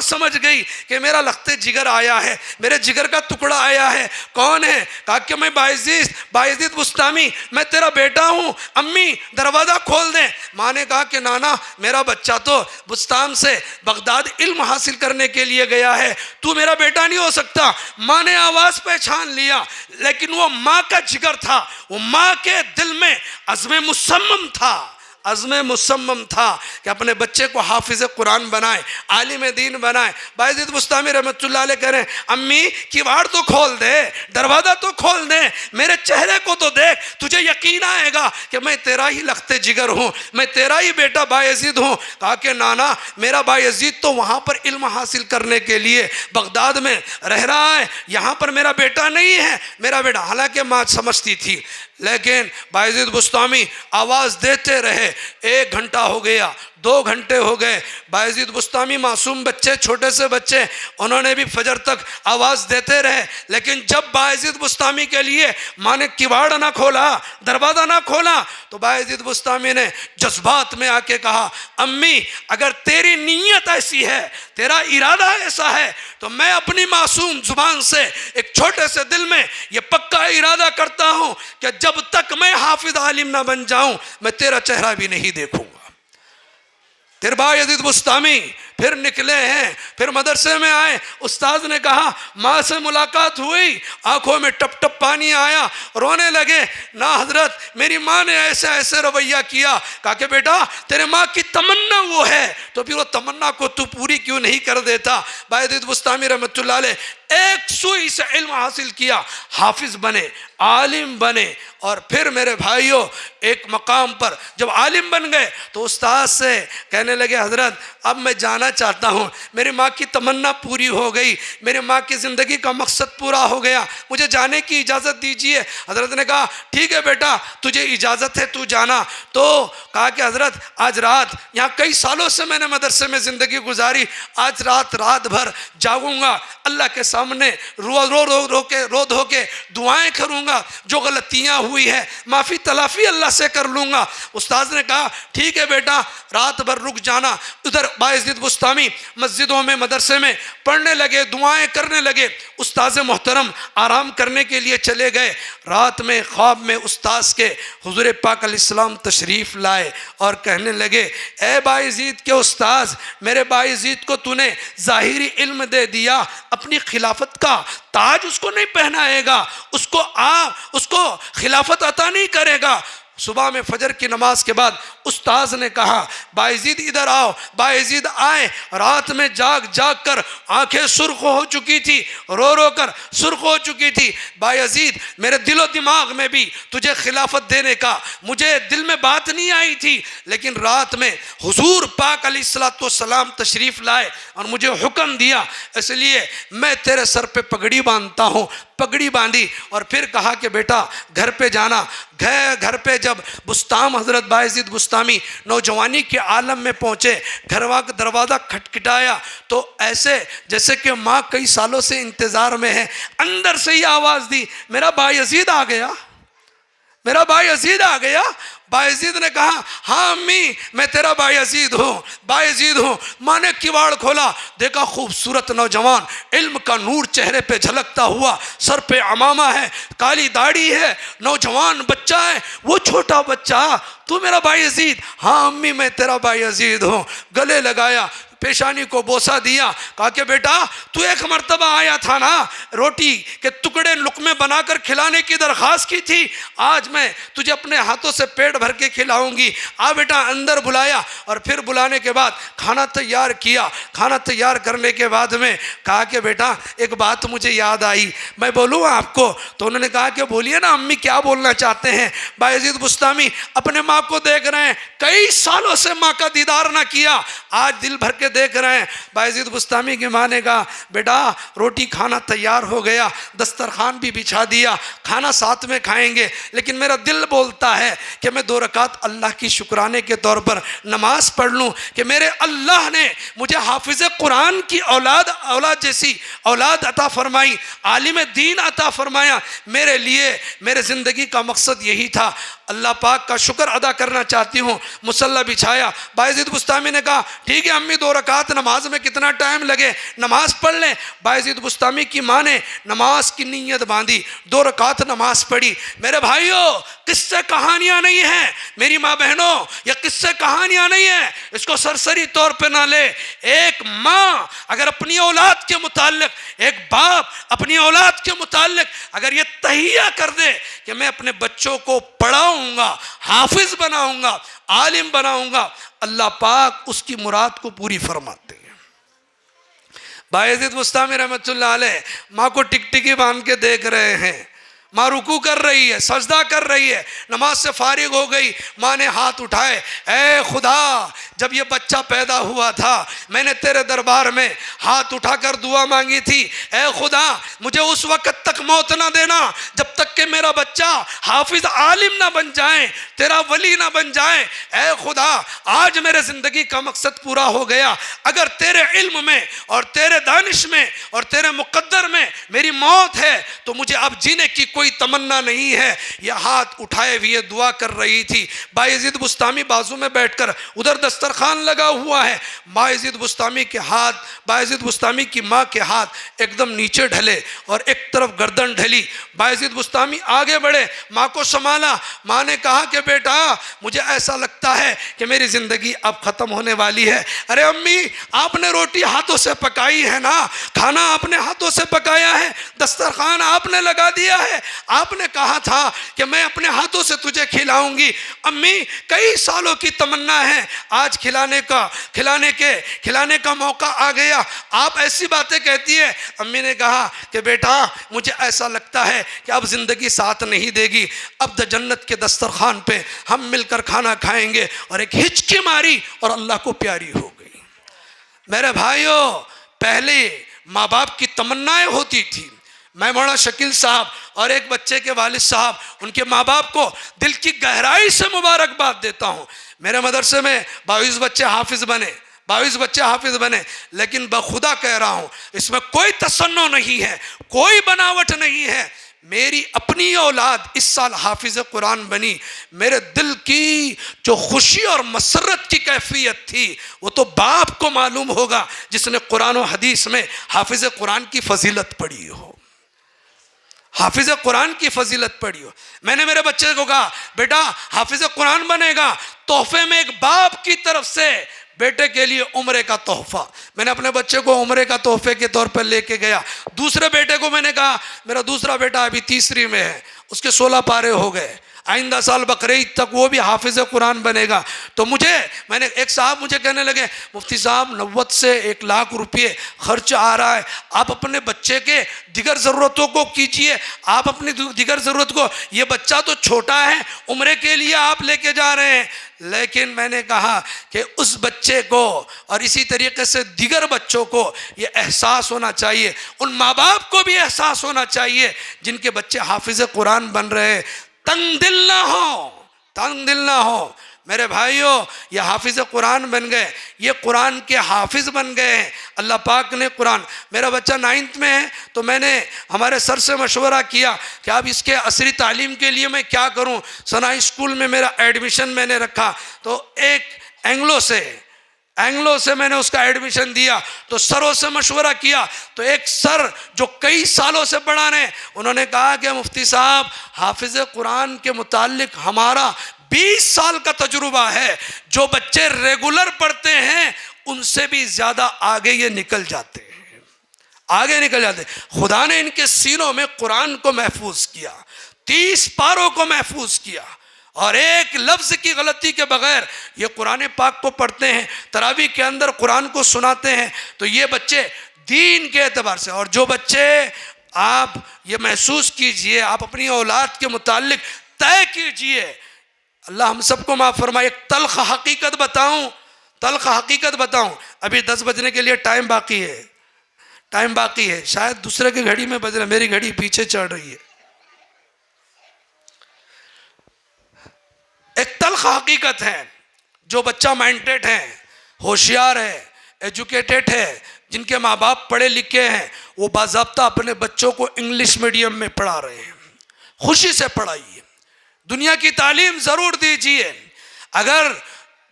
سمجھ گئی کہ میرا لخت جگر آیا ہے، میرے جگر کا ٹکڑا آیا ہے۔ کون ہے؟ کہا کہ میں بایزید بسطامی، میں تیرا بیٹا ہوں، امی دروازہ کھول دیں۔ ماں نے کہا کہ نانا میرا بچہ تو بسطام سے بغداد علم حاصل کرنے کے لیے گیا ہے، تو میرا بیٹا نہیں ہو سکتا۔ ماں نے آواز پہچان لیا، لیکن وہ ماں کا جگر تھا، وہ ماں کے دل میں عزم مصمم تھا کہ اپنے بچے کو حافظ قرآن بنائے، عالم دین بنائے۔ بایزید بسطامی رحمۃ اللہ علیہ کہہ رہے ہیں امی کیواڑ تو کھول دے، دروازہ تو کھول دے، میرے چہرے کو تو دیکھ، تجھے یقین آئے گا کہ میں تیرا ہی لخت جگر ہوں، میں تیرا ہی بیٹا بایزید ہوں۔ کہا کہ نانا میرا بایزید تو وہاں پر علم حاصل کرنے کے لیے بغداد میں رہ رہا ہے، یہاں پر میرا بیٹا نہیں ہے، میرا بیٹا۔ حالانکہ ماں سمجھتی تھی، لیکن بایزید بسطامی آواز دیتے رہے۔ 1 گھنٹہ ہو گیا، 2 گھنٹے ہو گئے، بایزید بسطامی معصوم بچے، چھوٹے سے بچے، انہوں نے بھی فجر تک آواز دیتے رہے۔ لیکن جب بایزید بسطامی کے لیے ماں نے کیواڑ نہ کھولا، دروازہ نہ کھولا، تو بایزید بسطامی نے جذبات میں آ کے کہا امی اگر تیری نیت ایسی ہے، تیرا ارادہ ایسا ہے، تو میں اپنی معصوم زبان سے ایک چھوٹے سے دل میں یہ پکا ارادہ کرتا ہوں کہ جب تک میں حافظ عالم نہ بن جاؤں میں تیرا چہرہ بھی نہیں دیکھوں گا۔ پھر بایزید بسطامی پھر نکلے ہیں، پھر مدرسے میں آئے۔ استاذ نے کہا ماں سے ملاقات ہوئی، آنکھوں میں ٹپ ٹپ پانی آیا، رونے لگے۔ نا حضرت میری ماں نے ایسے رویہ کیا۔ کہا کہ بیٹا تیرے ماں کی تمنا وہ ہے، تو پھر وہ تمنا کو تو پوری کیوں نہیں کر دیتا؟ بایزید بسطامی رحمۃ اللہ علیہ 1 سوئی سے علم حاصل کیا، حافظ بنے، عالم بنے، اور پھر میرے بھائیوں ایک مقام پر جب عالم بن گئے تو استاد سے کہنے لگے حضرت اب میں جانا چاہتا ہوں، میری ماں کی تمنا پوری ہو گئی، میری ماں کی زندگی کا مقصد پورا ہو گیا، مجھے جانے کی اجازت دیجیے۔ حضرت نے کہا ٹھیک ہے بیٹا تجھے اجازت ہے، تو جانا۔ تو کہا کہ حضرت آج رات، یہاں کئی سالوں سے میں نے مدرسے میں زندگی گزاری، آج رات بھر جاگوں گا، اللہ کے سامنے رو دھو کے دعائیں کروں گا، جو غلطیاں ہوئی ہے معافی تلافی اللہ سے کر لوں گا۔ استاذ نے کہا ٹھیک ہے بیٹا رات بھر رک جانا۔ ادھر بایزید بسطامی بستامی مسجدوں میں مدرسے میں پڑھنے لگے، دعائیں کرنے لگے۔ استاذ محترم آرام کرنے کے لیے چلے گئے، رات میں خواب میں استاذ کے حضور پاک علیہ السلام تشریف لائے اور کہنے لگے اے بایزید کے استاذ، میرے بایزید کو تو نے ظاہری علم دے دیا، اپنی خلافت کا تاج اس کو نہیں پہنائے گا، اس کو خلافت عطا نہیں کرے گا۔ صبح میں فجر کی نماز کے بعد استاذ نے کہا بایزید ادھر آؤ۔ بایزید آئے، رات میں جاگ کر آنکھیں سرخ ہو چکی تھی، رو کر سرخ ہو چکی تھی۔ بایزید میرے دل و دماغ میں بھی تجھے خلافت دینے کا مجھے دل میں بات نہیں آئی تھی، لیکن رات میں حضور پاک علیہ السلام تشریف لائے اور مجھے حکم دیا، اس لیے میں تیرے سر پہ پگڑی باندھتا ہوں۔ پگڑی باندھی اور پھر کہا کہ بیٹا گھر پہ جانا۔ گھر پہ جب بستام حضرت بایزید بستامی نوجوانی کے عالم میں پہنچے، گھر کا دروازہ کھٹکھٹایا تو ایسے جیسے کہ ماں کئی سالوں سے انتظار میں ہے، اندر سے یہ آواز دی میرا بایزید آ گیا، میرا بایزید آ گیا۔ بایزید نے کہا ہاں امی میں تیرا بایزید ہوں۔ ماں نے کواڑ کھولا، دیکھا خوبصورت نوجوان، علم کا نور چہرے پہ جھلکتا ہوا، سر پہ عمامہ ہے، کالی داڑھی ہے، نوجوان بچہ ہے۔ وہ چھوٹا بچہ تو میرا بایزید؟ ہاں امی میں تیرا بایزید ہوں۔ گلے لگایا، پیشانی کو بوسہ دیا، کہا کہ بیٹا تو ایک مرتبہ آیا تھا نا، روٹی کے ٹکڑے لقمے بنا کر کھلانے کی درخواست کی تھی، آج میں تجھے اپنے ہاتھوں سے پیٹ بھر کے کھلاؤں گی، آ بیٹا۔ اندر بلایا اور پھر بلانے کے بعد کھانا تیار کیا۔ کھانا تیار کرنے کے بعد میں کہا کہ بیٹا ایک بات مجھے یاد آئی، میں بولوں آپ کو؟ تو انہوں نے کہا کہ بولیے نا امی کیا بولنا چاہتے ہیں۔ بایزید بستامی اپنے ماں کو دیکھ رہے ہیں، کئی سالوں سے ماں کا دیدار نہ کیا، آج دل بھر کے دیکھ رہے ہیں۔ بایزید بستامی کی ماں نے کہا بیٹا روٹی کھانا تیار ہو گیا، دسترخوان بھی بچھا دیا، کھانا ساتھ میں کھائیں گے، لیکن میرا دل بولتا ہے کہ میں 2 رکعت اللہ کی شکرانے کے طور پر نماز پڑھ لوں کہ میرے اللہ نے مجھے حافظ قرآن کی اولاد جیسی اولاد عطا فرمائی، عالم دین عطا فرمایا۔ میرے لیے میرے زندگی کا مقصد یہی تھا، اللہ پاک کا شکر ادا کرنا چاہتی ہوں۔ مصلی بچھایا، بایزید بستامی نے کہا ٹھیک ہے امی 2 رکعت نماز میں کتنا ٹائم لگے نماز پڑھ لیں۔ بایزید بستامی کی ماں نے نماز کی نیت باندھی، 2 رکعت نماز پڑھی۔ میرے بھائیوں قصے کہانیاں نہیں ہیں میری ماں بہنوں، یہ قصے کہانیاں نہیں ہیں، اس کو سرسری طور پہ نہ لے۔ ایک ماں اگر اپنی اولاد کے متعلق، ایک باپ اپنی اولاد کے متعلق اگر یہ تہیہ کر دے کہ میں اپنے بچوں کو پڑھاؤں گا، حافظ بناؤں گا، عالم بناؤں گا، اللہ پاک اس کی مراد کو پوری فرماتے ہیں۔ بایزید بستامی رحمۃ اللہ علیہ ماں کو ٹکٹکی باندھ کے دیکھ رہے ہیں، ماں رکوع کر رہی ہے، سجدہ کر رہی ہے، نماز سے فارغ ہو گئی۔ ماں نے ہاتھ اٹھائے، اے خدا جب یہ بچہ پیدا ہوا تھا میں نے تیرے دربار میں ہاتھ اٹھا کر دعا مانگی تھی، اے خدا مجھے اس وقت تک موت نہ دینا جب تک کہ میرا بچہ حافظ عالم نہ بن جائے، تیرا ولی نہ بن جائے۔ اے خدا آج میرے زندگی کا مقصد پورا ہو گیا، اگر تیرے علم میں اور تیرے دانش میں اور تیرے مقدر میں میری موت ہے تو مجھے اب جینے کی کوئی تمنا نہیں ہے۔ یہ ہاتھ اٹھائے ہوئے دعا کر رہی تھی۔ بایزید بستامی بازو میں بیٹھ کر ادھر دسترخوان لگا ہوا ہے، بایزید بستامی کے ہاتھ، بایزید بستامی کی ماں کے ہاتھ ایک دم نیچے ڈھلے اور ایک طرف گردن ڈھلی۔ بایزید بستامی آگے بڑھے، ماں کو سنبھالا۔ ماں نے کہا کہ بیٹا مجھے ایسا لگتا ہے کہ میری زندگی اب ختم ہونے والی ہے۔ ارے امی آپ نے روٹی ہاتھوں سے پکائی ہے نا، کھانا آپ نے ہاتھوں سے پکایا ہے، دسترخوان آپ نے لگا دیا ہے، آپ نے کہا تھا کہ میں اپنے ہاتھوں سے تجھے کھلاؤں گی۔ امی کئی سالوں کی تمنا ہے، آج کھلانے کا موقع آ گیا، آپ ایسی باتیں کہتی ہے۔ امی نے کہا کہ بیٹا مجھے ایسا لگتا ہے کہ اب زندگی ساتھ نہیں دے گی، اب جنت کے دسترخوان پہ ہم مل کر کھانا کھائیں گے، اور ایک ہچکی ماری اور اللہ کو پیاری ہو گئی۔ میرے بھائیوں پہلے ماں باپ کی تمنائیں ہوتی تھی۔ میں مولانا شکیل صاحب اور ایک بچے کے والد صاحب ان کے ماں باپ کو دل کی گہرائی سے مبارکباد دیتا ہوں۔ میرے مدرسے میں 22 بچے حافظ بنے، لیکن بخدا کہہ رہا ہوں اس میں کوئی تصنع نہیں ہے، کوئی بناوٹ نہیں ہے۔ میری اپنی اولاد اس سال حافظ قرآن بنی، میرے دل کی جو خوشی اور مسرت کی کیفیت تھی وہ تو باپ کو معلوم ہوگا جس نے قرآن و حدیث میں حافظ قرآن کی فضیلت پڑھی ہو، حافظ قرآن کی فضیلت پڑھی ہو۔ میں نے میرے بچے کو کہا بیٹا حافظ قرآن بنے گا، تحفے میں ایک باپ کی طرف سے بیٹے کے لیے عمرے کا تحفہ، میں نے اپنے بچے کو عمرے کا تحفے کے طور پر لے کے گیا۔ دوسرے بیٹے کو میں نے کہا، میرا دوسرا بیٹا ابھی تیسری میں ہے، اس کے 16 پارے ہو گئے، آئندہ سال بقرعید تک وہ بھی حافظ قرآن بنے گا۔ تو میں نے ایک صاحب مجھے کہنے لگے مفتی صاحب 90 سے 1 لاکھ روپے خرچ آ رہا ہے، آپ اپنے بچے کے دیگر ضرورتوں کو کیجئے، آپ اپنی دیگر ضرورت کو، یہ بچہ تو چھوٹا ہے، عمرے کے لیے آپ لے کے جا رہے ہیں۔ لیکن میں نے کہا کہ اس بچے کو اور اسی طریقے سے دیگر بچوں کو یہ احساس ہونا چاہیے، ان ماں باپ کو بھی احساس ہونا چاہیے جن کے بچے حافظ قرآن بن رہے ہیں، تنگ دل نہ ہو، تنگ دل نہ ہو۔ میرے بھائیوں یہ حافظ قرآن بن گئے، یہ قرآن کے حافظ بن گئے ہیں۔ اللہ پاک نے قرآن، میرا بچہ 9th میں ہے تو میں نے ہمارے سر سے مشورہ کیا کہ اب اس کے عصری تعلیم کے لیے میں کیا کروں۔ ثنائی اسکول میں میرا ایڈمیشن میں نے رکھا تو ایک اینگلو سے میں نے اس کا ایڈمیشن دیا، تو سروں سے مشورہ کیا تو ایک سر جو کئی سالوں سے پڑھا رہے ہیں انہوں نے کہا کہ مفتی صاحب حافظ قرآن کے متعلق ہمارا 20 سال کا تجربہ ہے، جو بچے ریگولر پڑھتے ہیں ان سے بھی زیادہ آگے یہ نکل جاتے ہیں، آگے نکل جاتے ہیں۔ خدا نے ان کے سینوں میں قرآن کو محفوظ کیا، 30 پاروں کو محفوظ کیا، اور ایک لفظ کی غلطی کے بغیر یہ قرآن پاک کو پڑھتے ہیں، تراویح کے اندر قرآن کو سناتے ہیں۔ تو یہ بچے دین کے اعتبار سے، اور جو بچے آپ یہ محسوس کیجئے، آپ اپنی اولاد کے متعلق طے کیجئے، اللہ ہم سب کو معاف فرمائے۔ ایک تلخ حقیقت بتاؤں، ابھی 10 بجنے کے لیے ٹائم باقی ہے، شاید دوسرے کی گھڑی میں بج رہا، میری گھڑی پیچھے چڑھ رہی ہے۔ ایک تلخ حقیقت ہے، جو بچہ مائنڈیڈ ہے، ہوشیار ہے، ایجوکیٹڈ ہے، جن کے ماں باپ پڑھے لکھے ہیں، وہ باضابطہ اپنے بچوں کو انگلش میڈیم میں پڑھا رہے ہیں۔ خوشی سے پڑھائیے، دنیا کی تعلیم ضرور دیجیے۔ اگر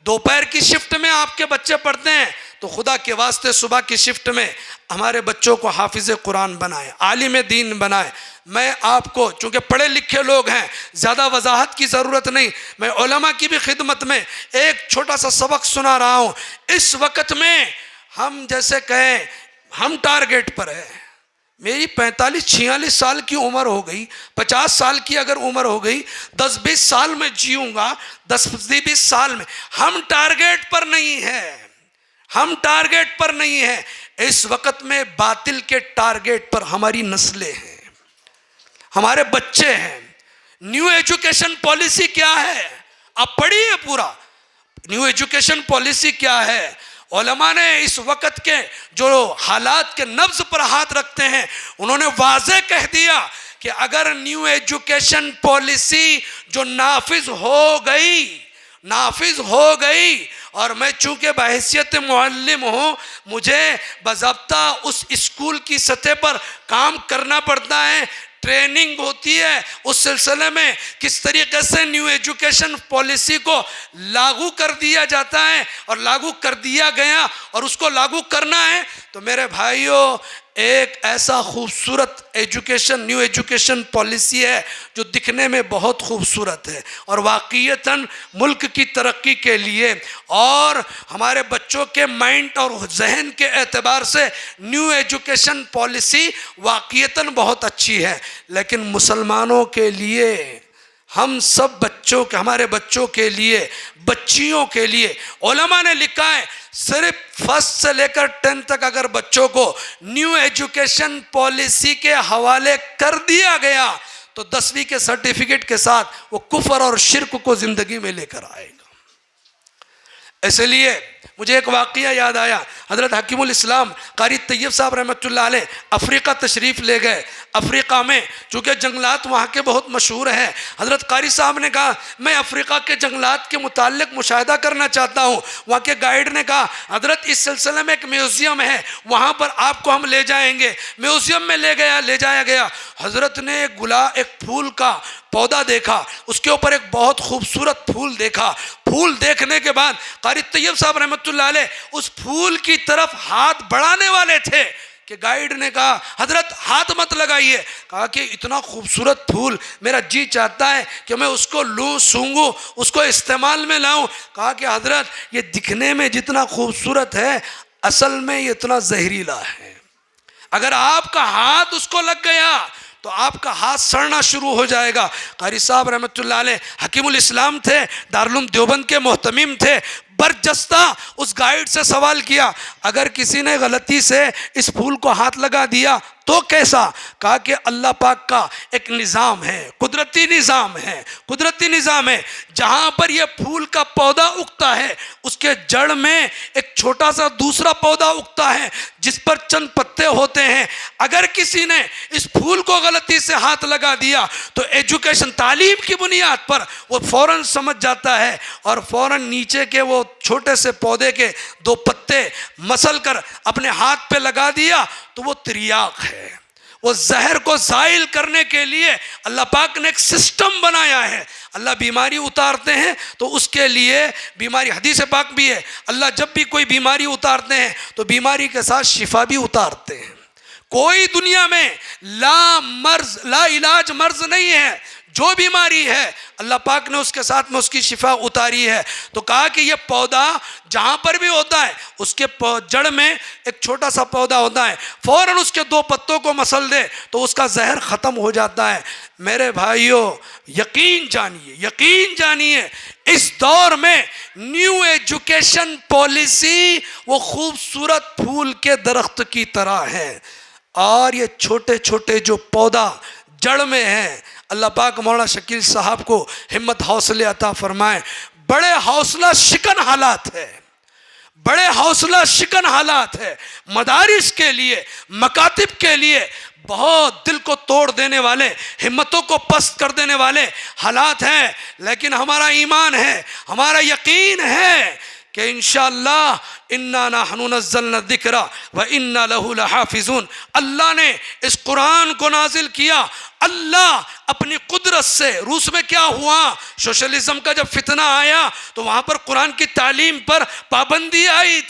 دوپہر کی شفٹ میں آپ کے بچے پڑھتے ہیں تو خدا کے واسطے صبح کی شفٹ میں ہمارے بچوں کو حافظ قرآن بنائیں، عالم دین بنائیں۔ میں آپ کو، چونکہ پڑھے لکھے لوگ ہیں، زیادہ وضاحت کی ضرورت نہیں، میں علماء کی بھی خدمت میں ایک چھوٹا سا سبق سنا رہا ہوں۔ اس وقت میں ہم جیسے کہیں ہم ٹارگیٹ پر ہیں، میری 45-46 سال کی عمر ہو گئی، 50 سال کی اگر عمر ہو گئی، 10-20 سال میں جیوں گا، 10-20 سال میں ہم ٹارگیٹ پر نہیں ہیں، ہم ٹارگیٹ پر نہیں ہیں۔ اس وقت میں باطل کے ٹارگیٹ پر ہماری نسلیں ہیں، ہمارے بچے ہیں۔ نیو ایجوکیشن پالیسی کیا ہے؟ آپ پڑھیے پورا، نیو ایجوکیشن پالیسی کیا ہے؟ علماء نے اس وقت کے جو حالات کے نبض پر ہاتھ رکھتے ہیں، انہوں نے واضح کہہ دیا کہ اگر نیو ایجوکیشن پالیسی جو نافذ ہو گئی اور میں چونکہ بحیثیت معلم ہوں، مجھے باضابطہ اس اسکول کی سطح پر کام کرنا پڑتا ہے، ٹریننگ ہوتی ہے، اس سلسلے میں کس طریقے سے نیو ایجوکیشن پالیسی کو لاگو کر دیا جاتا ہے اور لاگو کر دیا گیا اور اس کو لاگو کرنا ہے۔ تو میرے بھائیوں ایک ایسا خوبصورت نیو ایجوکیشن پالیسی ہے جو دکھنے میں بہت خوبصورت ہے اور واقعیتاً ملک کی ترقی کے لیے اور ہمارے بچوں کے مائنڈ اور ذہن کے اعتبار سے نیو ایجوکیشن پالیسی واقعیتاً بہت اچھی ہے، لیکن مسلمانوں کے لیے، ہم سب بچوں کے، ہمارے بچوں کے لیے، بچیوں کے لیے علماء نے لکھا ہے صرف 1 سے لے کر 10 تک اگر بچوں کو نیو ایجوکیشن پالیسی کے حوالے کر دیا گیا تو 10ویں کے سرٹیفکیٹ کے ساتھ وہ کفر اور شرک کو زندگی میں لے کر آئے گا۔ اس لیے مجھے ایک واقعہ یاد آیا. حضرت حکیم الاسلام قاری طیب صاحب رحمۃ اللہ علیہ افریقہ تشریف لے گئے. افریقہ میں چونکہ جنگلات وہاں کے بہت مشہور ہیں، حضرت قاری صاحب نے کہا میں افریقہ کے جنگلات کے متعلق مشاہدہ کرنا چاہتا ہوں. وہاں کے گائیڈ نے کہا حضرت اس سلسلے میں ایک میوزیم ہے، وہاں پر آپ کو ہم لے جائیں گے. میوزیم میں لے جایا گیا. حضرت نے ایک پھول کا پودا دیکھا، اس کے اوپر ایک بہت خوبصورت پھول دیکھا. پھول دیکھنے کے بعد قاری طیب صاحب رحمۃ اللہ علیہ اس پھول کی طرف ہاتھ بڑھانے والے تھے کہ گائیڈ نے کہا حضرت ہاتھ مت لگائیے. کہا کہ اتنا خوبصورت پھول میرا جی چاہتا ہے کہ میں اس کو لوں، سونگوں، اس کو استعمال میں لاؤں. کہا کہ حضرت یہ دکھنے میں جتنا خوبصورت ہے اصل میں یہ اتنا زہریلا ہے. اگر آپ کا ہاتھ اس کو لگ گیا تو آپ کا ہاتھ سڑنا شروع ہو جائے گا. قاری صاحب رحمۃ اللہ علیہ حکیم الاسلام تھے، دارالعلوم دیوبند کے محتمم تھے. برجستہ اس گائیڈ سے سوال کیا اگر کسی نے غلطی سے اس پھول کو ہاتھ لگا دیا تو کیسا؟ کہا کہ اللہ پاک کا ایک نظام ہے، قدرتی نظام ہے. جہاں پر یہ پھول کا پودا اگتا ہے اس کے جڑ میں ایک چھوٹا سا دوسرا پودا اگتا ہے جس پر چند پتے ہوتے ہیں. اگر کسی نے اس پھول کو غلطی سے ہاتھ لگا دیا تو ایجوکیشن، تعلیم کی بنیاد پر وہ فوراً سمجھ جاتا ہے اور فوراً نیچے کے وہ چھوٹے سے پودے کے 2 پتے مسل کر اپنے ہاتھ پہ لگا دیا تو وہ تریاق ہے. وہ زہر کو زائل کرنے کے لیے اللہ پاک نے ایک سسٹم بنایا ہے. اللہ بیماری اتارتے ہیں تو اس کے لیے بیماری، حدیث پاک بھی ہے، اللہ جب بھی کوئی بیماری اتارتے ہیں تو بیماری کے ساتھ شفا بھی اتارتے ہیں. کوئی دنیا میں لا علاج مرض نہیں ہے. جو بیماری ہے اللہ پاک نے اس کے ساتھ میں اس کی شفا اتاری ہے. تو کہا کہ یہ پودا جہاں پر بھی ہوتا ہے اس کے جڑ میں ایک چھوٹا سا پودا ہوتا ہے، فوراً اس کے 2 پتوں کو مسل دے تو اس کا زہر ختم ہو جاتا ہے. میرے بھائیوں یقین جانیے اس دور میں نیو ایجوکیشن پالیسی وہ خوبصورت پھول کے درخت کی طرح ہے اور یہ چھوٹے چھوٹے جو پودا جڑ میں ہیں. اللہ پاک مولانا شکیل صاحب کو ہمت حوصلے عطا فرمائے. بڑے حوصلہ شکن حالات ہے مدارس کے لیے، مکاتب کے لیے. بہت دل کو توڑ دینے والے، ہمتوں کو پست کر دینے والے حالات ہیں. لیکن ہمارا ایمان ہے، ہمارا یقین ہے کہ انشاءاللہ انا نحن نزلنا الذکر وانا لہ لحافظون. اللہ نے اس قرآن کو نازل کیا. اللہ اپنی قدرت سے، روس میں کیا ہوا، سوشلزم کا جب فتنہ آیا تو وہاں پر قرآن کی تعلیم پر پابندی آئی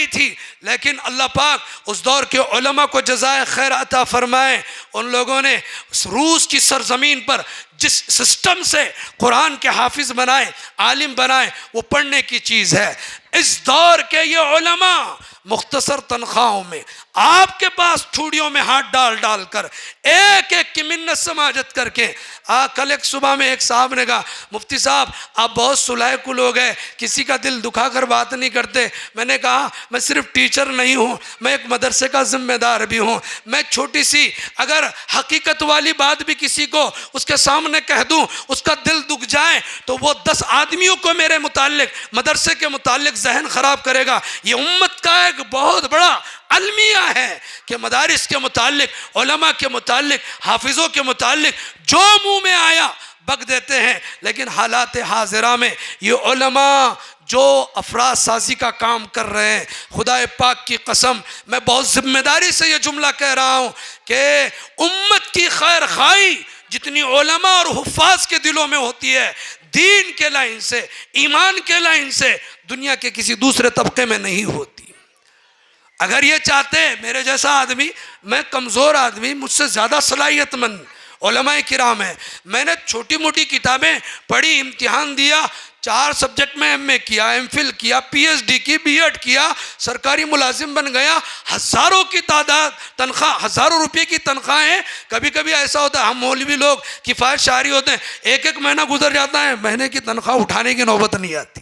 تھی. لیکن اللہ پاک اس دور کے علماء کو جزائے خیر عطا فرمائے. ان لوگوں نے روس کی سرزمین پر جس سسٹم سے قرآن کے حافظ بنائے، عالم بنائے، وہ پڑھنے کی چیز ہے. اس دور کے یہ علماء مختصر تنخواہوں میں آپ کے پاس ٹھوڑیوں میں ہاتھ ڈال کر ایک کی منت سماجت کر کے کل ایک صبح میں ایک صاحب نے کہا مفتی صاحب آپ بہت صلح کل ہو گئے، کسی کا دل دکھا کر بات نہیں کرتے. میں نے کہا میں صرف ٹیچر نہیں ہوں، میں ایک مدرسے کا ذمہ دار بھی ہوں. میں چھوٹی سی اگر حقیقت والی بات بھی کسی کو اس کے سامنے کہہ دوں، اس کا دل دکھ جائے تو وہ 10 آدمیوں کو میرے متعلق، مدرسے کے متعلق ذہن خراب کرے گا. یہ امت کا ایک بہت بڑا المیہ ہے کہ مدارس کے متعلق، علماء کے متعلق، حافظوں کے متعلق جو منہ میں آیا بک دیتے ہیں. لیکن حالات حاضرہ میں یہ علماء جو افراد سازی کا کام کر رہے ہیں، خدا پاک کی قسم میں بہت ذمہ داری سے یہ جملہ کہہ رہا ہوں کہ امت کی خیر خواہی جتنی علماء اور حفاظ کے دلوں میں ہوتی ہے، دین کے لائن سے، ایمان کے لائن سے دنیا کے کسی دوسرے طبقے میں نہیں ہوتی. اگر یہ چاہتے ہیں میرے جیسا آدمی، میں کمزور آدمی، مجھ سے زیادہ صلاحیت مند علماء کرام ہیں، میں نے چھوٹی موٹی کتابیں پڑھی، امتحان دیا، 4 سبجیکٹ میں ایم اے کیا، ایم فل کیا، پی ایچ ڈی کی، بی ایڈ کیا، سرکاری ملازم بن گیا. ہزاروں کی تعداد تنخواہ، ہزاروں روپے کی تنخواہیں. کبھی کبھی ایسا ہوتا ہے ہم مولوی لوگ کفایت شعاری ہوتے ہیں، ایک مہینہ گزر جاتا ہے، مہینے کی تنخواہ اٹھانے کی نوبت نہیں آتی.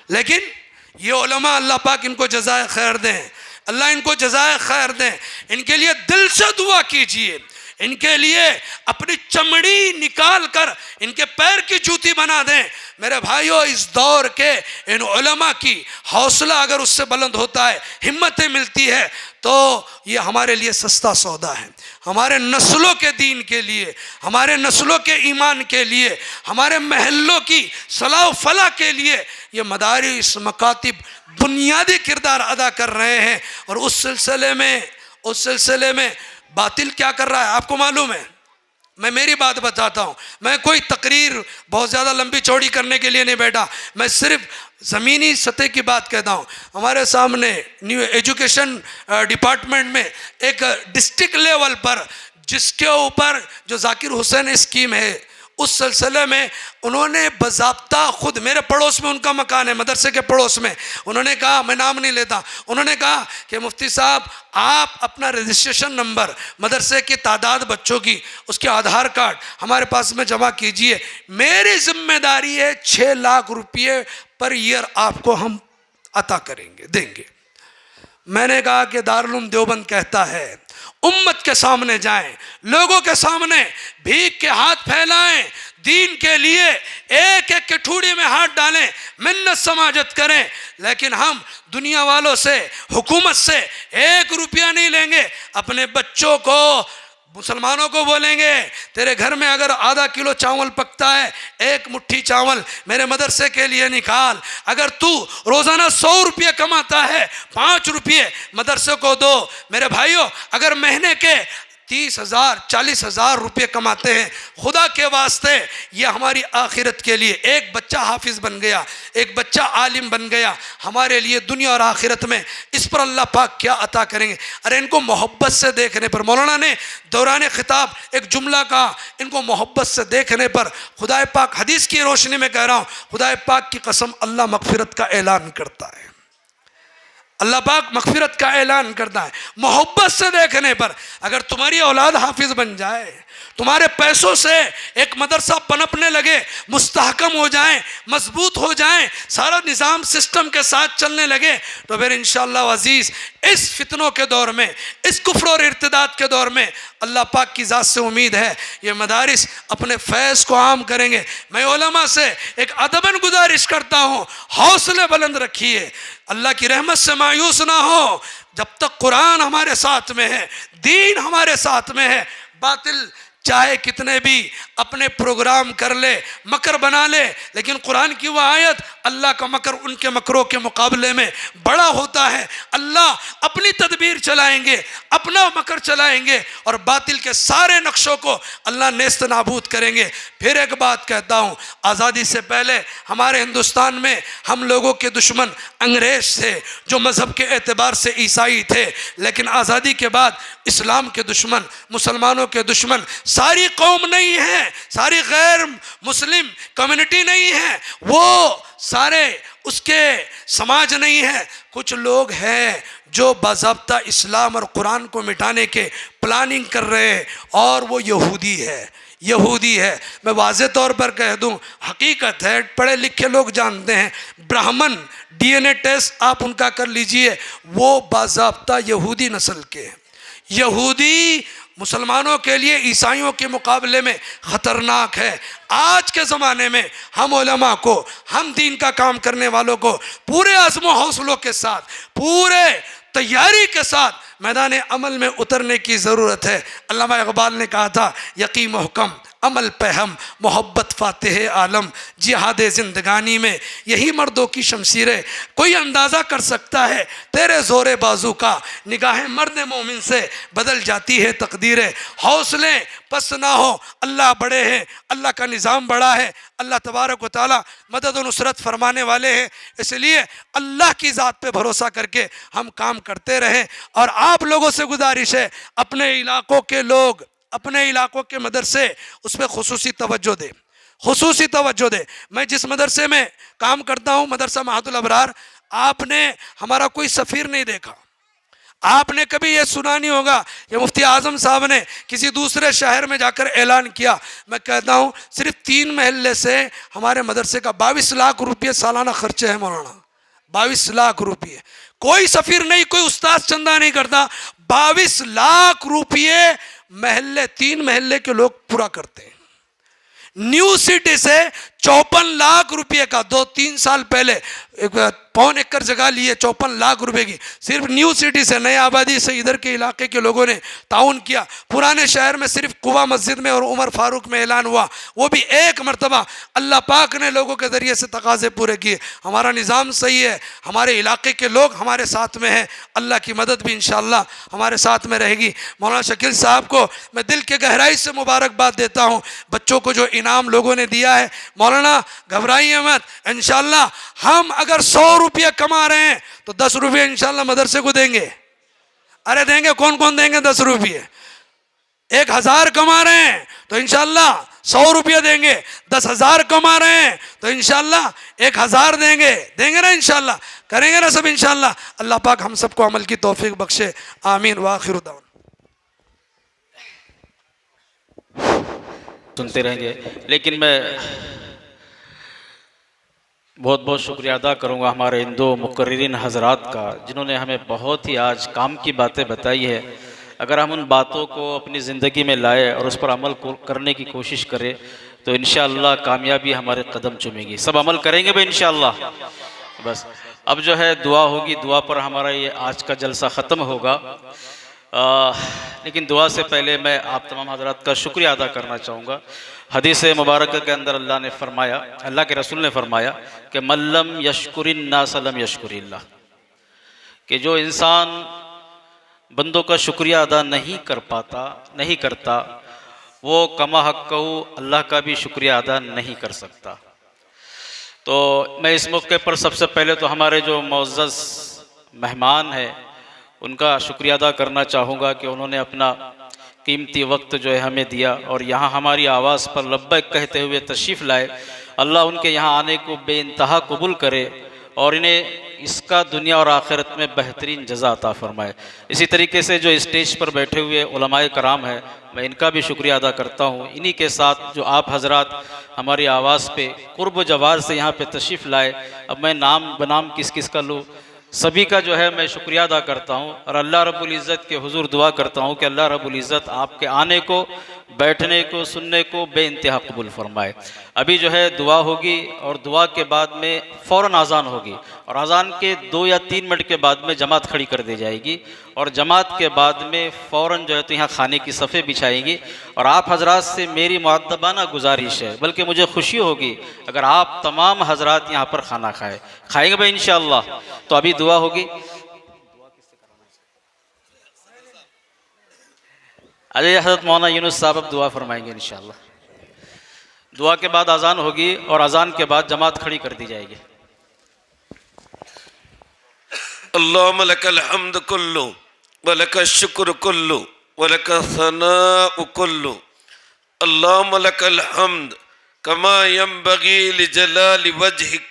لیکن یہ علماء اللہ پاک ان کو جزائے خیر دیں، اللہ ان کو جزائے خیر دیں. ان کے لیے دل سے دعا کیجئے، ان کے لیے اپنی چمڑی نکال کر ان کے پیر کی جوتی بنا دیں۔ میرے بھائیوں، اس دور کے ان علماء کی حوصلہ اگر اس سے بلند ہوتا ہے، ہمتیں ملتی ہے، تو یہ ہمارے لیے سستا سودا ہے۔ ہمارے نسلوں کے دین کے لیے، ہمارے نسلوں کے ایمان کے لیے، ہمارے محلوں کی صلاح و فلاح کے لیے یہ مدارس، مکاتب بنیادی کردار ادا کر رہے ہیں۔ اور اس سلسلے میں باطل کیا کر رہا ہے آپ کو معلوم ہے؟ میں میری بات بتاتا ہوں، میں کوئی تقریر بہت زیادہ لمبی چوڑی کرنے کے لیے نہیں بیٹھا، میں صرف زمینی سطح کی بات کہتا ہوں۔ ہمارے سامنے نیو ایجوکیشن ڈپارٹمنٹ میں ایک ڈسٹرکٹ لیول پر جس کے اوپر جو ذاکر حسین اسکیم ہے، اس سلسلے میں انہوں نے باضابطہ خود میرے پڑوس میں ان کا مکان ہے، مدرسے کے پڑوس میں، انہوں نے کہا، میں نام نہیں لیتا، انہوں نے کہا کہ مفتی صاحب آپ اپنا رجسٹریشن نمبر، مدرسے کی تعداد بچوں کی، اس کے آدھار کارڈ ہمارے پاس میں جمع کیجئے، میری ذمہ داری ہے 6 لاکھ روپے پر ایئر آپ کو ہم عطا کریں گے، دیں گے۔ میں نے کہا کہ دارالعلوم دیوبند کہتا ہے امت کے سامنے جائیں، لوگوں کے سامنے بھیک کے ہاتھ پھیلائیں، دین کے لیے ایک ایک کے ٹھوڑی میں ہاتھ ڈالیں، منت سماجت کریں، لیکن ہم دنیا والوں سے، حکومت سے 1 روپیہ نہیں لیں گے۔ اپنے بچوں کو، مسلمانوں کو بولیں گے تیرے گھر میں اگر آدھا کلو چاول پکتا ہے، 1 مٹھی چاول میرے مدرسے کے لیے نکال۔ اگر تو روزانہ 100 روپے کماتا ہے، 5 روپے مدرسے کو دو۔ میرے بھائیوں، اگر مہینے کے 30,000 40,000 روپے کماتے ہیں، خدا کے واسطے یہ ہماری آخرت کے لیے، ایک بچہ حافظ بن گیا، ایک بچہ عالم بن گیا، ہمارے لیے دنیا اور آخرت میں اس پر اللہ پاک کیا عطا کریں گے۔ ارے ان کو محبت سے دیکھنے پر، مولانا نے دوران خطاب ایک جملہ کہا، ان کو محبت سے دیکھنے پر، خدا پاک، حدیث کی روشنی میں کہہ رہا ہوں، خدا پاک کی قسم، اللہ مغفرت کا اعلان کرتا ہے، اللہ پاک مغفرت کا اعلان کرتا ہے محبت سے دیکھنے پر۔ اگر تمہاری اولاد حافظ بن جائے، تمہارے پیسوں سے ایک مدرسہ پنپنے لگے، مستحکم ہو جائیں، مضبوط ہو جائیں، سارا نظام سسٹم کے ساتھ چلنے لگے، تو پھر انشاءاللہ عزیز اس فتنوں کے دور میں، اس کفر اور ارتداد کے دور میں اللہ پاک کی ذات سے امید ہے یہ مدارس اپنے فیض کو عام کریں گے۔ میں علماء سے ایک ادباً گزارش کرتا ہوں، حوصلے بلند رکھیے، اللہ کی رحمت سے مایوس نہ ہو۔ جب تک قرآن ہمارے ساتھ میں ہے، دین ہمارے ساتھ میں ہے، باطل چاہے کتنے بھی اپنے پروگرام کر لے، مکر بنا لے، لیکن قرآن کی وہ آیت، اللہ کا مکر ان کے مکروں کے مقابلے میں بڑا ہوتا ہے۔ اللہ اپنی تدبیر چلائیں گے، اپنا مکر چلائیں گے، اور باطل کے سارے نقشوں کو اللہ نیست نابود کریں گے۔ پھر ایک بات کہتا ہوں، آزادی سے پہلے ہمارے ہندوستان میں ہم لوگوں کے دشمن انگریز تھے، جو مذہب کے اعتبار سے عیسائی تھے، لیکن آزادی کے بعد اسلام کے دشمن، مسلمانوں کے دشمن ساری قوم نہیں ہے، ساری غیر مسلم کمیونٹی نہیں ہے، وہ سارے اس کے سماج نہیں ہے، کچھ لوگ ہیں جو باضابطہ اسلام اور قرآن کو مٹانے کے پلاننگ کر رہے ہیں، اور وہ یہودی ہے۔ میں واضح طور پر کہہ دوں، حقیقت ہے، پڑھے لکھے لوگ جانتے ہیں، برہمن ڈی این اے ٹیسٹ آپ ان کا کر لیجئے، وہ باضابطہ یہودی نسل کے ہیں۔ یہودی مسلمانوں کے لیے عیسائیوں کے مقابلے میں خطرناک ہے۔ آج کے زمانے میں ہم علماء کو، ہم دین کا کام کرنے والوں کو پورے عزم و حوصلوں کے ساتھ، پورے تیاری کے ساتھ میدان عمل میں اترنے کی ضرورت ہے۔ علامہ اقبال نے کہا تھا، یقی محکم عمل پہ ہم، محبت فاتح عالم، جہاد زندگانی میں یہی مردوں کی شمشیریں۔ کوئی اندازہ کر سکتا ہے تیرے زور بازو کا، نگاہ مرد مومن سے بدل جاتی ہے تقدیریں۔ حوصلے پس نہ ہو، اللہ بڑے ہیں، اللہ کا نظام بڑا ہے، اللہ تبارک و تعالی مدد و نصرت فرمانے والے ہیں، اس لیے اللہ کی ذات پہ بھروسہ کر کے ہم کام کرتے رہیں۔ اور آپ لوگوں سے گزارش ہے، اپنے علاقوں کے لوگ، اپنے علاقوں کے مدرسے، اس پہ خصوصی توجہ دے۔ میں جس مدرسے میں کام کرتا ہوں، مدرسہ معہد الابرار، آپ نے ہمارا کوئی سفیر نہیں دیکھا، آپ نے کبھی یہ سنا نہیں ہوگا کہ مفتی اعظم صاحب نے کسی دوسرے شہر میں جا کر اعلان کیا۔ میں کہتا ہوں، صرف 3 محلے سے ہمارے مدرسے کا 22 لاکھ روپے سالانہ خرچے ہیں مولانا، 22 لاکھ روپے۔ کوئی سفیر نہیں، کوئی استاد چندہ نہیں کرتا، 22 لاکھ روپے محلے 3 محلے کے لوگ پورا کرتے ہیں۔ نیو سٹی سے 54 لاکھ روپے کا 2-3 سال پہلے 1.25 ایکڑ جگہ لیے 54 لاکھ روپے کی، صرف نیو سٹی سے، نئے آبادی سے ادھر کے علاقے کے لوگوں نے تعاون کیا۔ پرانے شہر میں صرف قبا مسجد میں اور عمر فاروق میں اعلان ہوا، وہ بھی ایک مرتبہ اللہ پاک نے لوگوں کے ذریعے سے تقاضے پورے کیے۔ ہمارا نظام صحیح ہے، ہمارے علاقے کے لوگ ہمارے ساتھ میں ہیں، اللہ کی مدد بھی انشاءاللہ ہمارے ساتھ میں رہے گی۔ مولانا شکیل صاحب کو میں دل کے گہرائی سے مبارکباد دیتا ہوں، بچوں کو جو انعام لوگوں نے دیا ہے۔ مولانا گھبرائیے مت، انشاءاللہ ہم اگر 100 روپیہ کما رہے ہیں تو 10 روپیہ انشاءاللہ مدرسے کو دیں گے۔ ارے دیں گے، کون کون دیں گے 10 روپیہ؟ 1000 کما رہے ہیں تو انشاءاللہ 100 روپیہ دیں گے، 10,000 کما رہے ہیں تو انشاءاللہ 1000 دیں گے نا، انشاءاللہ کریں گے نا سب انشاءاللہ۔ اللہ پاک ہم سب کو عمل کی توفیق بخشے، آمین وآخر دعوانا۔ سنتے رہیں گے، لیکن میں بہت بہت شکریہ ادا کروں گا ہمارے ان 2 مقررین حضرات کا، جنہوں نے ہمیں بہت ہی آج کام کی باتیں بتائی ہے۔ اگر ہم ان باتوں کو اپنی زندگی میں لائے اور اس پر عمل کرنے کی کوشش کریں تو انشاءاللہ کامیابی ہمارے قدم چومے گی۔ سب عمل کریں گے بھائی انشاءاللہ۔ بس اب جو ہے دعا ہوگی، دعا پر ہمارا یہ آج کا جلسہ ختم ہوگا، لیکن دعا سے پہلے میں آپ تمام حضرات کا شکریہ ادا کرنا چاہوں گا۔ حدیث مبارکہ کے اندر اللہ نے فرمایا، اللہ کے رسول نے فرمایا کہ من لم یشکر الناس لم یشکر اللہ، کہ جو انسان بندوں کا شکریہ ادا نہیں کرتا وہ کما حق اللہ کا بھی شکریہ ادا نہیں کر سکتا۔ تو میں اس موقع پر سب سے پہلے تو ہمارے جو معزز مہمان ہیں ان کا شکریہ ادا کرنا چاہوں گا کہ انہوں نے اپنا قیمتی وقت جو ہے ہمیں دیا اور یہاں ہماری آواز پر لبیک کہتے ہوئے تشریف لائے۔ اللہ ان کے یہاں آنے کو بے انتہا قبول کرے اور انہیں اس کا دنیا اور آخرت میں بہترین جزا عطا فرمائے۔ اسی طریقے سے جو اسٹیج پر بیٹھے ہوئے علماء کرام ہیں، میں ان کا بھی شکریہ ادا کرتا ہوں۔ انہی کے ساتھ جو آپ حضرات ہماری آواز پہ قرب و جوار سے یہاں پہ تشریف لائے، اب میں نام بنام کس کس کا لوں، سبھی کا جو ہے میں شکریہ ادا کرتا ہوں اور اللہ رب العزت کے حضور دعا کرتا ہوں کہ اللہ رب العزت آپ کے آنے کو، بیٹھنے کو، سننے کو بے انتہا قبول فرمائے۔ ابھی جو ہے دعا ہوگی اور دعا کے بعد میں فوراً اذان ہوگی اور اذان کے 2 یا 3 منٹ کے بعد میں جماعت کھڑی کر دی جائے گی اور جماعت کے بعد میں فوراً جو ہے تو یہاں کھانے کی صفیں بچھائیں گی اور آپ حضرات سے میری مؤدبانہ گزارش ہے، بلکہ مجھے خوشی ہوگی اگر آپ تمام حضرات یہاں پر کھانا کھائیں گے بھائی انشاءاللہ۔ تو ابھی دعا ہوگی، علی حضرت مولانا یونس صاحب اب دعا فرمائیں گے انشاءاللہ۔ دعا کے بعد اذان ہوگی اور اذان کے بعد جماعت کھڑی کر دی جائے گی۔ اللہم لک الحمد کلو ولک الشکر کلو ولک الثناء کلو، اللہم لک الحمد کما ینبغی لجلال وجہک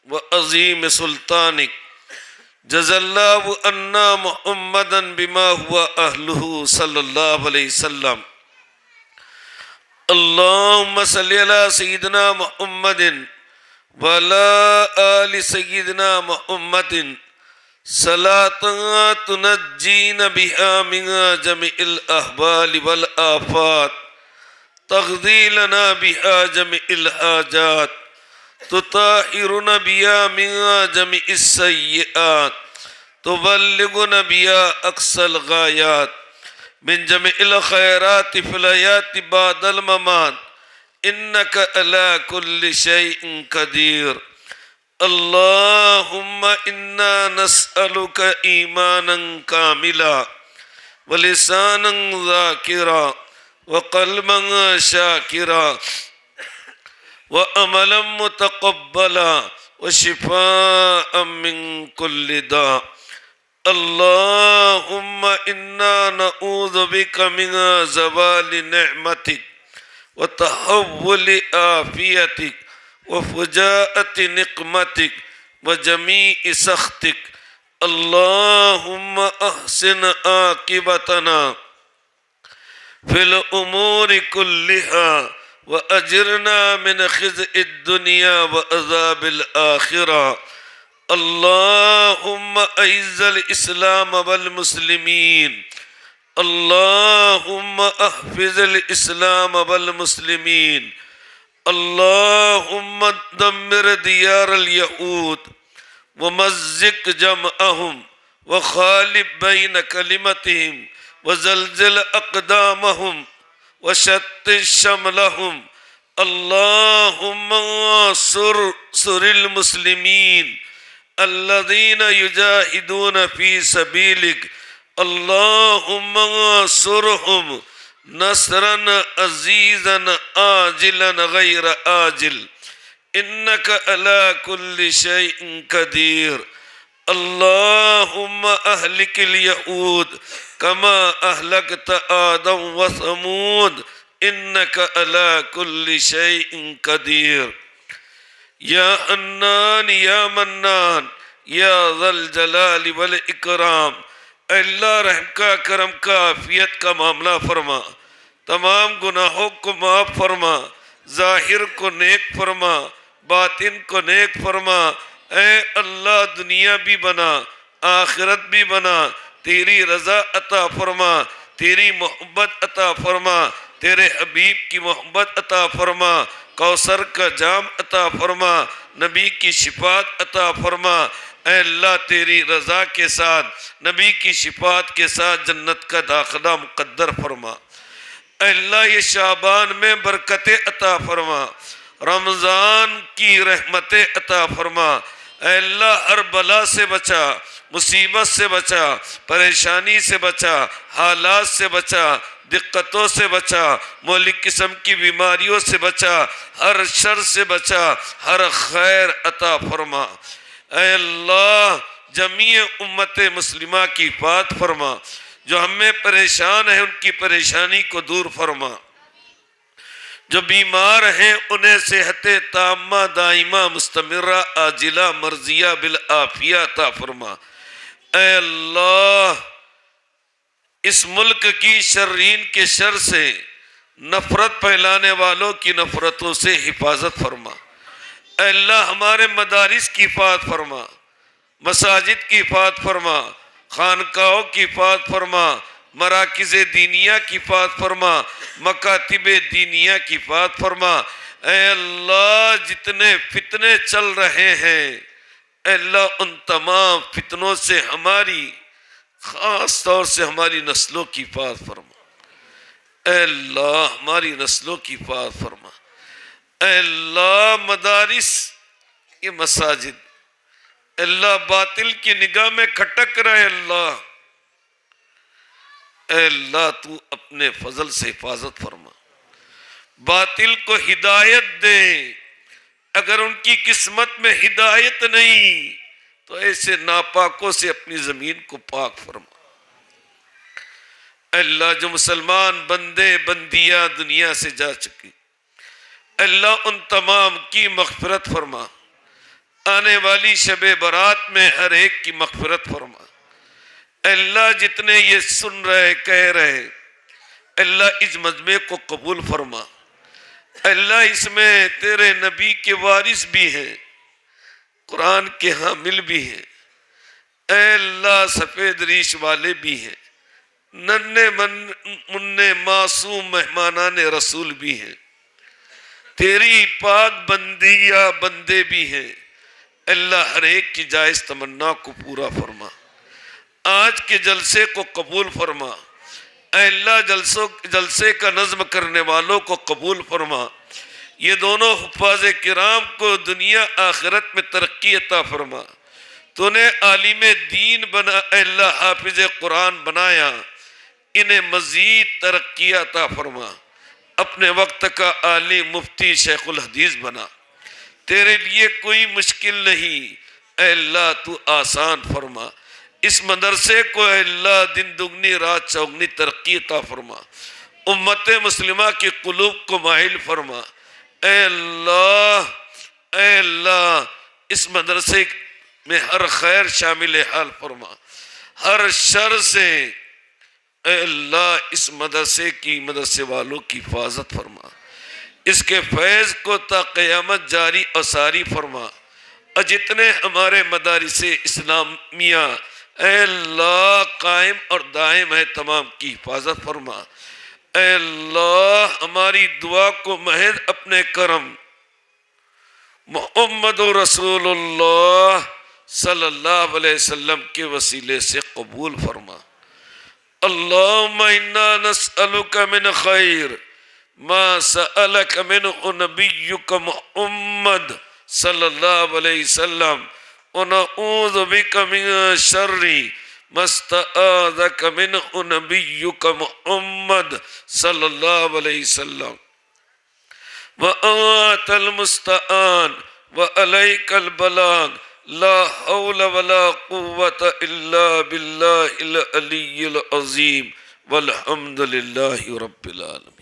وعظیم سلطانک، جزا اللہ عنا محمدا بما ہوا اہلہ صلی اللہ علیہ وسلم۔ اللہم صلی علی سیدنا محمد وعلی آل سیدنا محمد صلاة تنجین بها من جميع الاحوال والآفات، تقضی لنا بها جميع الحاجات، تطہرنا بها من جميع السیئات، تبلغنا بها اقصى الغایات، من جميع الخيرات في الحياة بعد الممات، إنك على كل شيء قدير۔ اللهم إنا نسألك إيمانا كاملا ولسانا ذاكرا وقلبا شاكرا وعملا متقبلا وشفاء من كل داء۔ اللهم إنا نعوذ بك من زوال نعمتك وتحول عافيتك وفجاءة نقمتك وجميع سخطك۔ اللهم أحسن عاقبتنا في الأمور كلها وأجرنا من خزي الدنيا وعذاب الآخرة۔ اللهم أعز الإسلام والمسلمين، اللهم احفظ الاسلام والمسلمين. اللهم دمر ديار اليهود ومزق جمعهم وخالف بين كلمتهم وزلزل أقدامهم وشتت شملهم. اللهم انصر المسلمين الذين يجاهدون في سبيلك. اللهم انصرهم نصرا عزيزا عاجلا غير آجل إنك على كل شيء قدير. اللهم أهلك اليهود كما أهلكت آدم وثمود إنك على كل شيء قدير. یا حنان یا منان یا ذا الجلال والاکرام. اے اللہ رحم کا، کرم کا، عافیت کا معاملہ فرما، تمام گناہوں کو معاف فرما، ظاہر کو نیک فرما، باطن کو نیک فرما. اے اللہ دنیا بھی بنا، آخرت بھی بنا، تیری رضا عطا فرما، تیری محبت عطا فرما، تیرے حبیب کی محبت عطا فرما، کوثر کا جام عطا فرما، نبی کی شفاعت عطا فرما. اے اللہ تیری رضا کے ساتھ، نبی کی شفاعت کے ساتھ جنت کا داخلہ مقدر فرما. اے اللہ یہ شعبان میں برکتیں عطا فرما، رمضان کی رحمتیں عطا فرما. اے اللہ ہر بلا سے بچا، مصیبت سے بچا، پریشانی سے بچا، حالات سے بچا، دقتوں سے بچا، مولک قسم کی بیماریوں سے بچا، ہر شر سے بچا، ہر خیر عطا فرما. اے اللہ جمیع امت مسلمہ کی حفاظت فرما، جو ہمیں پریشان ہیں ان کی پریشانی کو دور فرما، جو بیمار ہیں انہیں صحت تامہ دائمہ مستمرہ عاجلہ مرضیہ بالعافیہ عطا فرما. اے اللہ اس ملک کی شرین کے شر سے، نفرت پھیلانے والوں کی نفرتوں سے حفاظت فرما. اے اللہ ہمارے مدارس کی حفاظت فرما، مساجد کی حفاظت فرما، خانقاہوں کی حفاظت فرما، مراکز دینیہ کی حفاظت فرما، مکاتب دینیہ کی حفاظت فرما. اے اللہ جتنے فتنے چل رہے ہیں، اے اللہ ان تمام فتنوں سے ہماری، خاص طور سے ہماری نسلوں کی حفاظت فرما. اے اللہ ہماری نسلوں کی حفاظت فرما. اے اللہ مدارس، یہ مساجد، اے اللہ باطل کی نگاہ میں کھٹک رہے. اللہ اے اللہ تو اپنے فضل سے حفاظت فرما، باطل کو ہدایت دے. اگر ان کی قسمت میں ہدایت نہیں تو ایسے ناپاکوں سے اپنی زمین کو پاک فرما. اے اللہ جو مسلمان بندے بندیاں دنیا سے جا چکی، اللہ ان تمام کی مغفرت فرما. آنے والی شب برات میں ہر ایک کی مغفرت فرما. اے اللہ جتنے یہ سن رہے کہہ رہے، اے اللہ اس مجمع کو قبول فرما. اے اللہ اس میں تیرے نبی کے وارث بھی ہیں، قرآن کے حامل بھی ہیں. اے اللہ سفید ریش والے بھی ہیں، ننھے مننے معصوم مہمانان رسول بھی ہیں، تیری پاک بندیاں بندے بھی ہیں. اللہ ہر ایک کی جائز تمنا کو پورا فرما. آج کے جلسے کو قبول فرما. اے اللہ جلسے کا نظم کرنے والوں کو قبول فرما. یہ دونوں حفاظ کرام کو دنیا آخرت میں ترقی عطا فرما. تو نے عالم دین بنا، اے اللہ حافظ قرآن بنایا، انہیں مزید ترقی عطا فرما. اپنے وقت کا عالم مفتی شیخ الحدیث بنا. تیرے لیے کوئی مشکل نہیں. اے اللہ تو آسان فرما. اس مدرسے کو اے اللہ دن دگنی رات چوگنی ترقی عطا فرما. امت مسلمہ کی قلوب کو مائل فرما. اے اللہ اس مدرسے میں ہر خیر شامل حال فرما، ہر شر سے اے اللہ اس مدرسے والوں کی حفاظت فرما. اس کے فیض کو تا قیامت جاری اور ساری فرما. اور جتنے ہمارے مدارس اسلامیہ اے اللہ قائم اور دائم ہے تمام کی حفاظت فرما۔ اے اللہ ہماری دعا کو محض اپنے کرم محمد رسول اللہ صلی اللہ علیہ وسلم کے وسیلے سے قبول فرما۔ اللہم انا نسألک من خیر ما سألک منہ نبیک محمد صلی اللہ علیہ وسلم ونعوذ بک من شر ما استعاذک منہ نبیک محمد صلی اللہ علیہ وسلم وَأَنْتَ الْمُسْتَعَانُ وَعَلَيْكَ الْبَلَاغُ لَا حَوْلَ وَلَا قُوَّةَ إِلَّا بِاللَّهِ الْعَلِيِّ الْعَظِيمِ وَالْحَمْدُ لِلَّهِ رَبِّ الْعَالَمِينَ۔